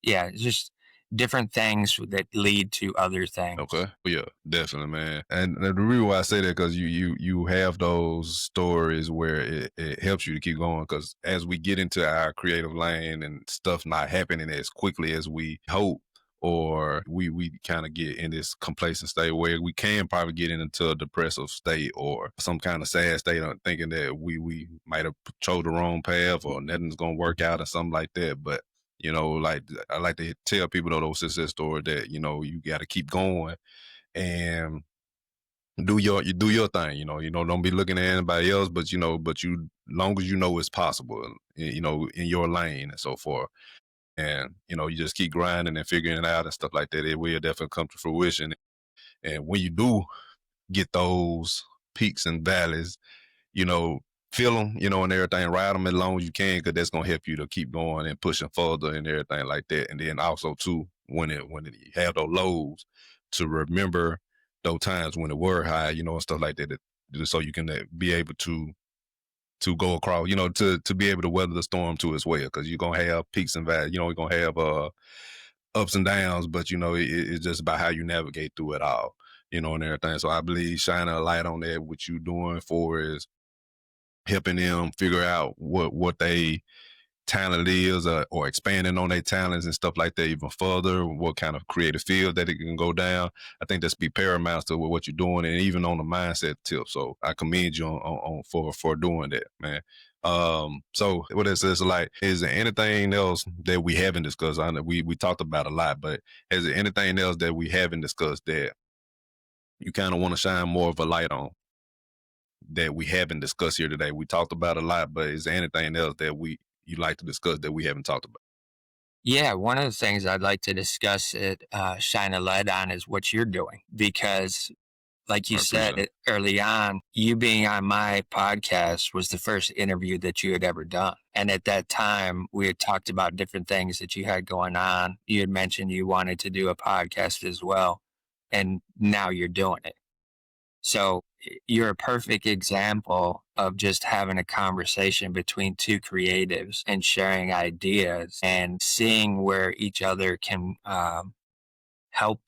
[SPEAKER 2] Yeah, it's just different things that lead to other
[SPEAKER 1] Okay.
[SPEAKER 2] things.
[SPEAKER 1] Well, yeah, definitely, man. And the reason why I say that because you have those stories where it helps you to keep going. Because as we get into our creative lane and stuff not happening as quickly as we hope, or we kind of get in this complacent state where we can probably get into a depressive state or some kind of sad state, thinking that we might have chose the wrong path or nothing's gonna work out or something like that. But like I like to tell people those success stories that you got to keep going and you do your thing. Don't be looking at anybody else, but long as you know it's possible, in your lane and so forth. And you just keep grinding and figuring it out and stuff like that. It will definitely come to fruition. And when you do get those peaks and valleys, you know, feel them, and everything. Ride them as long as you can, because that's gonna help you to keep going and pushing further and everything like that. And then also too, when you have those lows, to remember those times when it were high, and stuff like that, so you can be able to go across, to be able to weather the storm too as well, because you're gonna have peaks and valleys. You're gonna have ups and downs, but it's just about how you navigate through it all, and everything. So I believe shining a light on that, what you doing for is helping them figure out what they talent is, or expanding on their talents and stuff like that even further, what kind of creative field that it can go down. I think that's be paramount to what you're doing, and even on the mindset tip. So I commend you on for doing that, man. So what is this like? Is there anything else that we haven't discussed? I know we talked about a lot, but is there anything else that we haven't discussed that you kind of want to shine more of a light on, that we haven't discussed here today? We talked about a lot, but is there anything else that you like to discuss that we haven't talked about?
[SPEAKER 2] Yeah, one of the things I'd like to discuss it, shine a light on is what you're doing because like you
[SPEAKER 1] I
[SPEAKER 2] said
[SPEAKER 1] appreciate it.
[SPEAKER 2] it early on, you being on my podcast was the first interview that you had ever done. And at that time, we had talked about different things that you had going on. You had mentioned you wanted to do a podcast as well. And now you're doing it. So you're a perfect example of just having a conversation between two creatives and sharing ideas and seeing where each other can help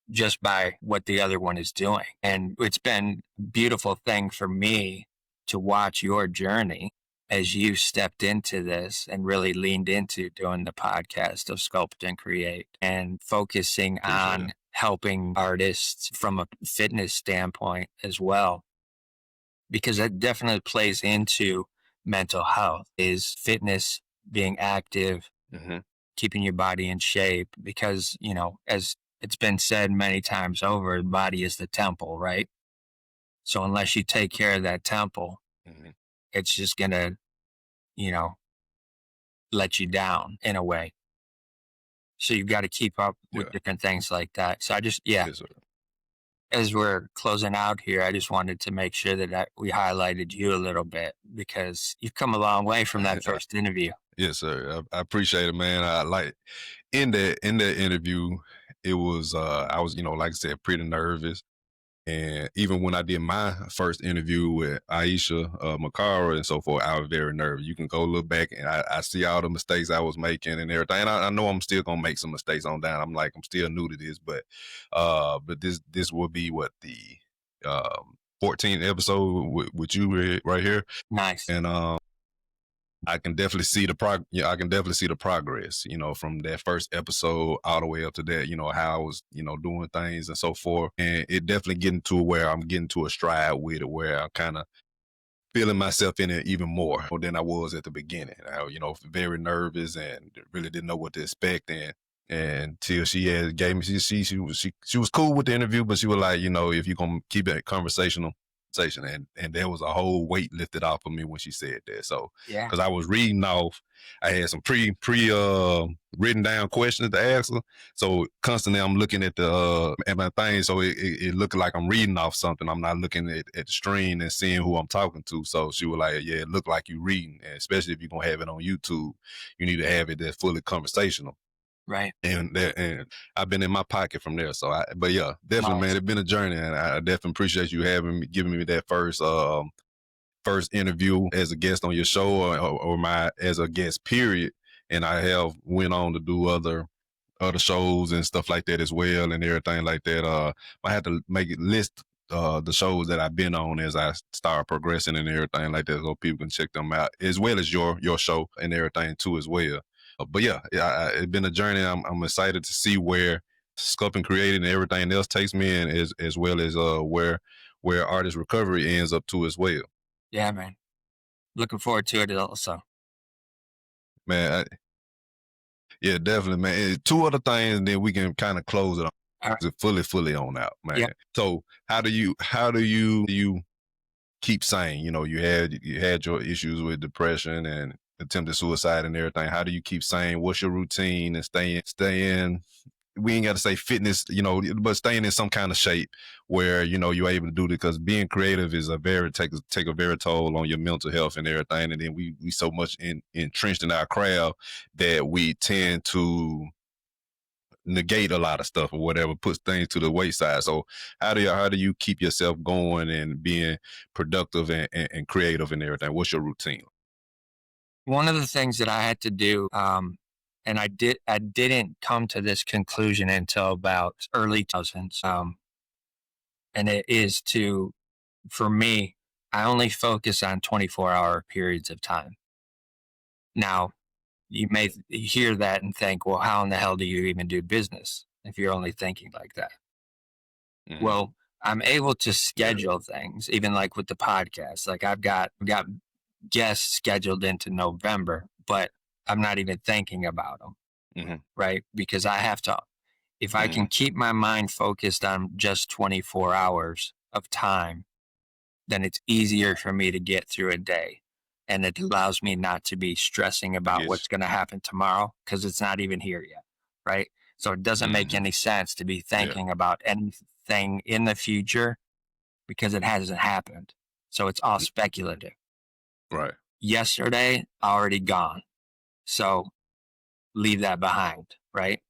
[SPEAKER 2] just by what the other one is doing. And it's been a beautiful thing for me to watch your journey as you stepped into this and really leaned into doing the podcast of Sculpt and Create and focusing
[SPEAKER 1] Appreciate it.
[SPEAKER 2] on helping artists from a fitness standpoint as well, because that definitely plays into mental health is fitness, being active,
[SPEAKER 1] Hmm.
[SPEAKER 2] keeping your body in shape because, as it's been said many times over, the body is the temple, right? So unless you take care of that temple,
[SPEAKER 1] Hmm.
[SPEAKER 2] it's just going to, you know, let you down in a way. So you've got to keep up with
[SPEAKER 1] Yeah.
[SPEAKER 2] different things like that. So yeah,
[SPEAKER 1] Yes, sir.
[SPEAKER 2] as we're closing out here, I just wanted to make sure that we highlighted you a little bit because you've come a long way from that first interview.
[SPEAKER 1] Yes, sir. I appreciate it, man. I like in that interview, it was I was, like I said, pretty nervous. And even when I did my first interview with Aisha Makara and so forth, I was very nervous. You can go look back and I see all the mistakes I was making and everything. And I know I'm still gonna make some mistakes on down. I'm still new to this, but this will be what the 14th episode with you right here.
[SPEAKER 2] Nice.
[SPEAKER 1] And I can definitely see I can definitely see the progress, from that first episode all the way up to that, how I was, doing things and so forth. And it definitely getting to where I'm getting to a stride with it, where I'm kind of feeling myself in it even more than I was at the beginning. I, very nervous and really didn't know what to expect. And till she had gave me, she was cool with the interview, but she was like, if you're gonna keep it conversational, and there was a whole weight lifted off of me when she said that. So,
[SPEAKER 2] Yeah.
[SPEAKER 1] because I was reading off, I had some pre written down questions to ask her. So constantly I'm looking at at my thing, so it looked like I'm reading off something. I'm not looking at the screen and seeing who I'm talking to. So she was like, "Yeah, it looked like you reading, and especially if you're gonna have it on YouTube, you need to have it that's fully conversational."
[SPEAKER 2] Right.
[SPEAKER 1] And I've been in my pocket from there. So but yeah, definitely,
[SPEAKER 2] Nice.
[SPEAKER 1] man, it's been a journey, and I definitely appreciate you giving me that first interview as a guest on your show or as a guest period. And I have went on to do other shows and stuff like that as well and everything like that. I had to make it list the shows that I've been on as I start progressing and everything like that, so people can check them out, as well as your show and everything too as well. But yeah, it's been a journey. I'm excited to see where Sculpt and Creating and everything else takes me, and as well as where artist recovery ends up to as well.
[SPEAKER 2] Yeah, man. Looking forward to it also.
[SPEAKER 1] Man, yeah, definitely, man. Two other things, and then we can kind of close it on.
[SPEAKER 2] All right.
[SPEAKER 1] Fully on out, man.
[SPEAKER 2] Yep.
[SPEAKER 1] So how do you keep sane? You had your issues with depression and attempted suicide and everything. How do you keep sane? What's your routine and staying? We ain't got to say fitness, but staying in some kind of shape where you're able to do it, because being creative is take a very toll on your mental health and everything. And then we so much entrenched in our craft that we tend to negate a lot of stuff or whatever, puts things to the wayside. So how do you keep yourself going and being productive and creative and everything? What's your routine?
[SPEAKER 2] One of the things that I had to do, and I didn't come to this conclusion until about early 2000s. And it is for me, I only focus on 24-hour periods of time. Now, you may hear that and think, well, how in the hell do you even do business if you're only thinking like that? Mm-hmm. Well, I'm able to schedule things, even like with the podcast. Like I've got guests scheduled into November, but I'm not even thinking about them, mm-hmm. right? Because I have to, if I can keep my mind focused on just 24 hours of time, then it's easier for me to get through a day. And it allows me not to be stressing about what's going to happen tomorrow, because it's not even here yet, right? So it doesn't make any sense to be thinking about anything in the future because it hasn't happened. So it's all speculative.
[SPEAKER 1] Right.
[SPEAKER 2] Yesterday, already gone. So leave that behind, right?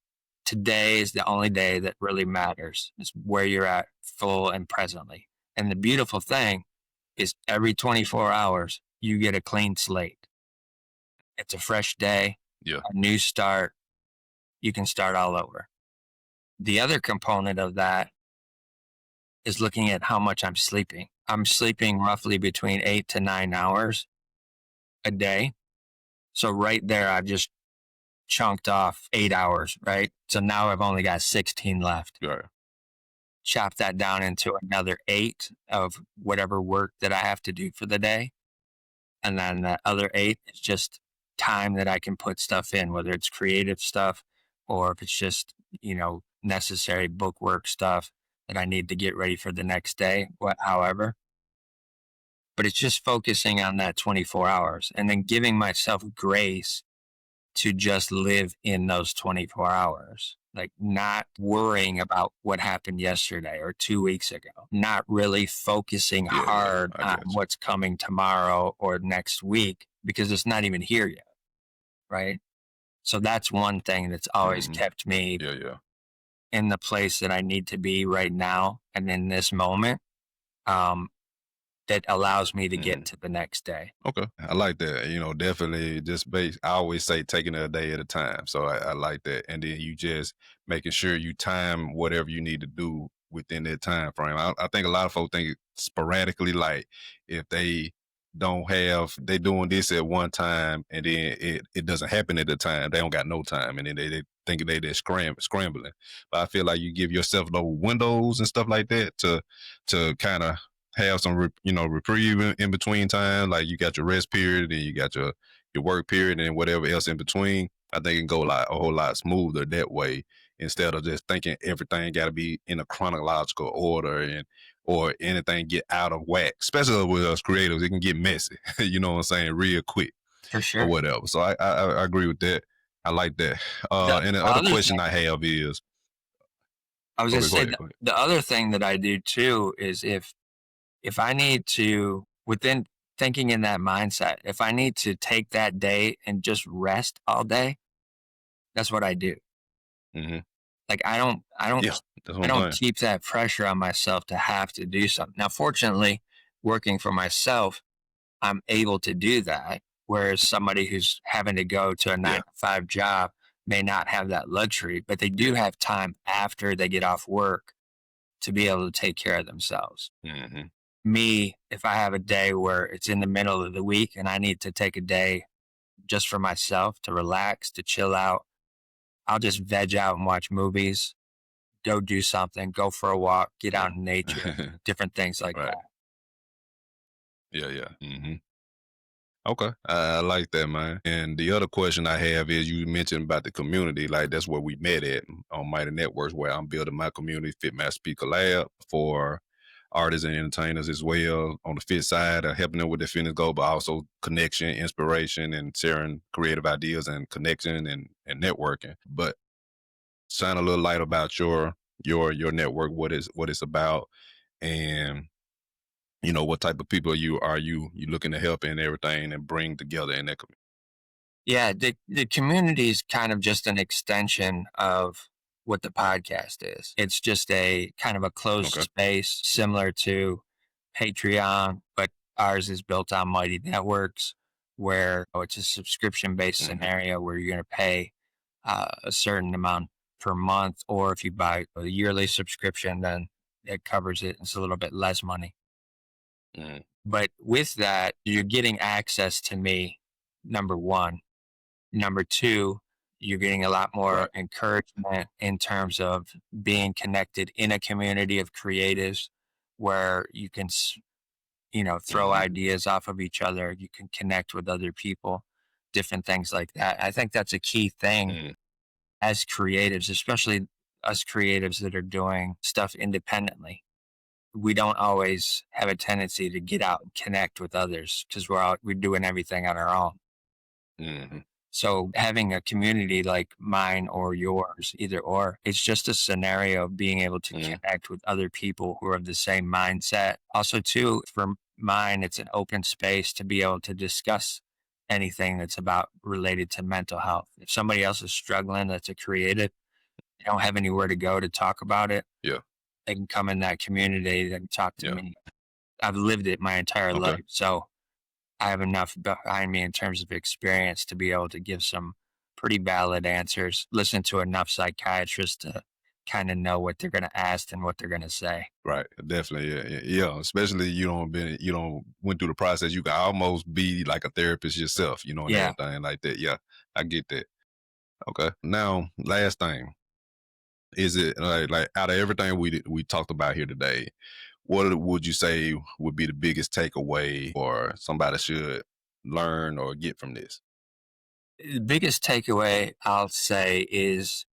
[SPEAKER 2] Today is the only day that really matters. Is where you're at full and presently. And the beautiful thing is every 24 hours, you get a clean slate. It's a fresh day, a new start. You can start all over. The other component of that is looking at how much I'm sleeping. I'm sleeping roughly between 8 to 9 hours a day. So right there, I've just chunked off 8 hours, right? So now I've only got 16 left.
[SPEAKER 1] Right.
[SPEAKER 2] Chop that down into another 8 of whatever work that I have to do for the day. And then the other 8 is just time that I can put stuff in, whether it's creative stuff or if it's just, necessary book work stuff that I need to get ready for the next day, however. But it's just focusing on that 24 hours and then giving myself grace to just live in those 24 hours. Like not worrying about what happened yesterday or 2 weeks ago, not really focusing hard on what's coming tomorrow or next week because it's not even here yet, right? So that's one thing that's always kept me in the place that I need to be right now and in this moment, that allows me to get to the next day.
[SPEAKER 1] Okay. I like that. Definitely I always say taking it a day at a time. So I like that. And then you just making sure you time whatever you need to do within that time frame. I think a lot of folks think sporadically, like if they doing this at one time and then it doesn't happen at the time, they don't got no time. And then they think they're scrambling. But I feel like you give yourself those windows and stuff like that to kind of have some reprieve in between time. Like you got your rest period and you got your work period and whatever else in between. I think it can go a whole lot smoother that way, instead of just thinking everything got to be in a chronological order or anything get out of whack. Especially with us creatives, it can get messy. You know what I'm saying? Real quick
[SPEAKER 2] For
[SPEAKER 1] or
[SPEAKER 2] sure.
[SPEAKER 1] whatever. So I agree with that. I like that. And the other question I have is,
[SPEAKER 2] I was going to say,
[SPEAKER 1] go ahead.
[SPEAKER 2] the other thing that I do too is if I need to, within thinking in that mindset, if I need to take that day and just rest all day, that's what I do.
[SPEAKER 1] Mm-hmm.
[SPEAKER 2] Like I don't keep that pressure on myself to have to do something. Now, fortunately, working for myself, I'm able to do that. Whereas somebody who's having to go to a 9-to-5 job may not have that luxury, but they do have time after they get off work to be able to take care of themselves.
[SPEAKER 1] Mm-hmm.
[SPEAKER 2] Me, if I have a day where it's in the middle of the week and I need to take a day just for myself to relax, to chill out, I'll just veg out and watch movies, go do something, go for a walk, get out in nature, different things like that.
[SPEAKER 1] Yeah. Mm-hmm. Okay. I like that, man. And the other question I have is, you mentioned about the community. Like that's where we met at on Mighty Networks, where I'm building my community, Fit Master Speaker Lab, for artists and entertainers as well on the fit side, helping them with their fitness goal, but also connection, inspiration, and sharing creative ideas and connection and networking. But shine a little light about your network, what it's about, and what type of people you looking to help and everything and bring together in that community.
[SPEAKER 2] Yeah, the community is kind of just an extension of what the podcast is. It's just a kind of a closed space similar to Patreon, but ours is built on Mighty Networks, where it's a subscription-based scenario where you're going to pay a certain amount per month, or if you buy a yearly subscription, then it covers it. It's a little bit less money. But with that, you're getting access to me, number one. Number two, you're getting a lot more encouragement in terms of being connected in a community of creatives where you can, throw ideas off of each other. You can connect with other people, different things like that. I think that's a key thing as creatives, especially us creatives that are doing stuff independently. We don't always have a tendency to get out and connect with others because we're doing everything on our own. So having a community like mine or yours, either or, it's just a scenario of being able to connect with other people who are of the same mindset. Also, too, for mine, it's an open space to be able to discuss anything that's related to mental health. If somebody else is struggling, that's a creative, they don't have anywhere to go to talk about it.
[SPEAKER 1] Yeah.
[SPEAKER 2] They can come in that community, they can talk to me. I've lived it my entire life. So I have enough behind me in terms of experience to be able to give some pretty valid answers, listen to enough psychiatrists to kind of know what they're going to ask and what they're going to say.
[SPEAKER 1] Right. Definitely. Yeah. Especially you don't went through the process. You can almost be like a therapist yourself, and everything like that. Yeah. I get that. Okay. Now, last thing. Is it like out of everything we talked about here today, what would you say would be the biggest takeaway or somebody should learn or get from this?
[SPEAKER 2] The biggest takeaway I'll say is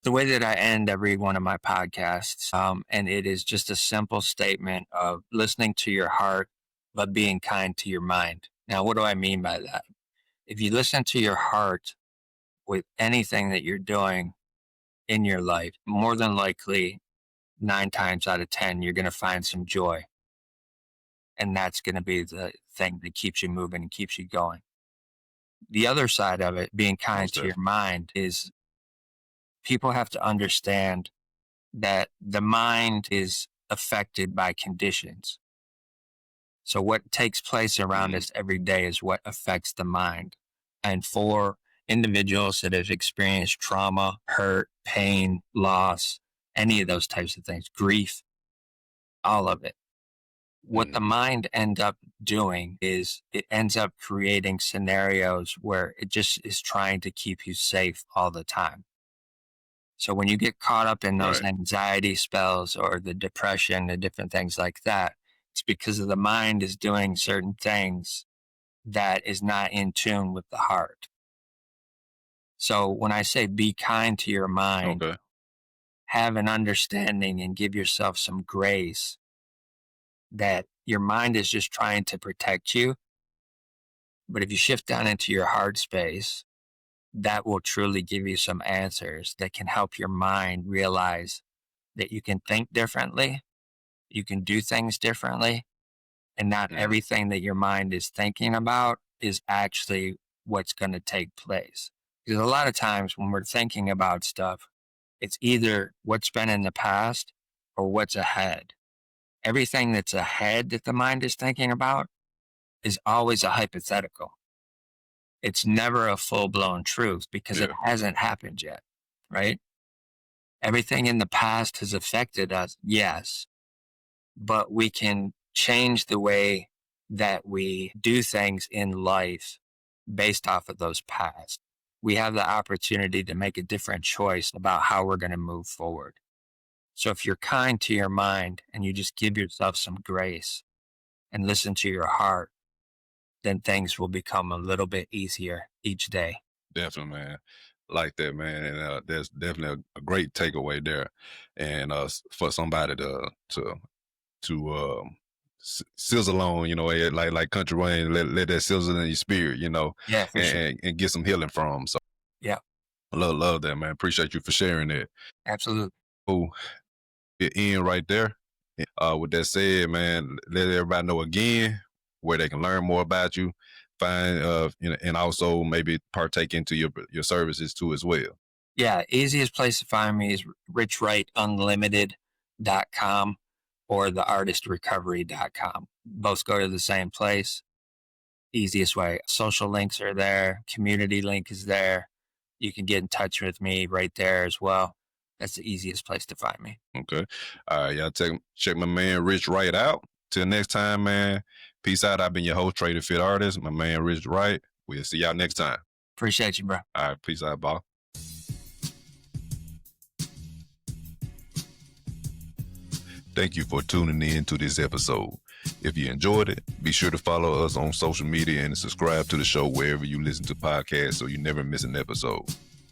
[SPEAKER 2] the way that I end every one of my podcasts. And it is just a simple statement of listening to your heart, but being kind to your mind. Now, what do I mean by that? If you listen to your heart with anything that you're doing in your life, more than likely 9 times out of 10, you're going to find some joy. And that's going to be the thing that keeps you moving and keeps you going. The other side of it, being kind to your mind, is people have to understand that the mind is affected by conditions. So what takes place around us every day is what affects the mind. And for individuals that have experienced trauma, hurt, pain, loss, any of those types of things, grief, all of it, what the mind ends up doing is it ends up creating scenarios where it just is trying to keep you safe all the time. So when you get caught up in those anxiety spells or the depression and different things like that, it's because of the mind is doing certain things that is not in tune with the heart. So when I say be kind to your mind, have an understanding and give yourself some grace that your mind is just trying to protect you. But if you shift down into your heart space, that will truly give you some answers that can help your mind realize that you can think differently, you can do things differently, and not everything that your mind is thinking about is actually what's going to take place. Because a lot of times when we're thinking about stuff, it's either what's been in the past or what's ahead. Everything that's ahead that the mind is thinking about is always a hypothetical. It's never a full-blown truth because it hasn't happened yet, right? Everything in the past has affected us, yes, but we can change the way that we do things in life based off of those past. We have the opportunity to make a different choice about how we're going to move forward. So if you're kind to your mind and you just give yourself some grace and listen to your heart, then things will become a little bit easier each day.
[SPEAKER 1] Definitely, man. Like that, man. And there's definitely a great takeaway there. And for somebody to sizzle on, like Country Wayne, let that sizzle in your spirit,
[SPEAKER 2] Yeah, for sure.
[SPEAKER 1] and get some healing from. So
[SPEAKER 2] Yeah,
[SPEAKER 1] love that, man. Appreciate you for sharing that.
[SPEAKER 2] absolutely.
[SPEAKER 1] Oh, it end right there. With that said, man, let everybody know again where they can learn more about you, find and also maybe partake into your services too as well.
[SPEAKER 2] Yeah, easiest place to find me is richwrightunlimited.com or theartistrecovery.com. Both go to the same place. Easiest way. Social links are there. Community link is there. You can get in touch with me right there as well. That's the easiest place to find me.
[SPEAKER 1] Okay. All right, y'all check my man Rich Wright out. Till next time, man. Peace out. I've been your host, Trader Fit Artist, my man Rich Wright. We'll see y'all next time.
[SPEAKER 2] Appreciate you, bro.
[SPEAKER 1] All right, peace out, ball. Thank you for tuning in to this episode. If you enjoyed it, be sure to follow us on social media and subscribe to the show wherever you listen to podcasts so you never miss an episode.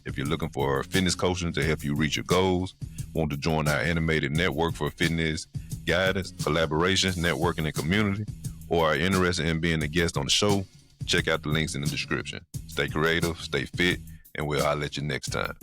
[SPEAKER 1] If you're looking for fitness coaching to help you reach your goals, want to join our animated network for fitness, guidance, collaborations, networking, and community, or are interested in being a guest on the show, check out the links in the description. Stay creative, stay fit, and we'll holler at you next time.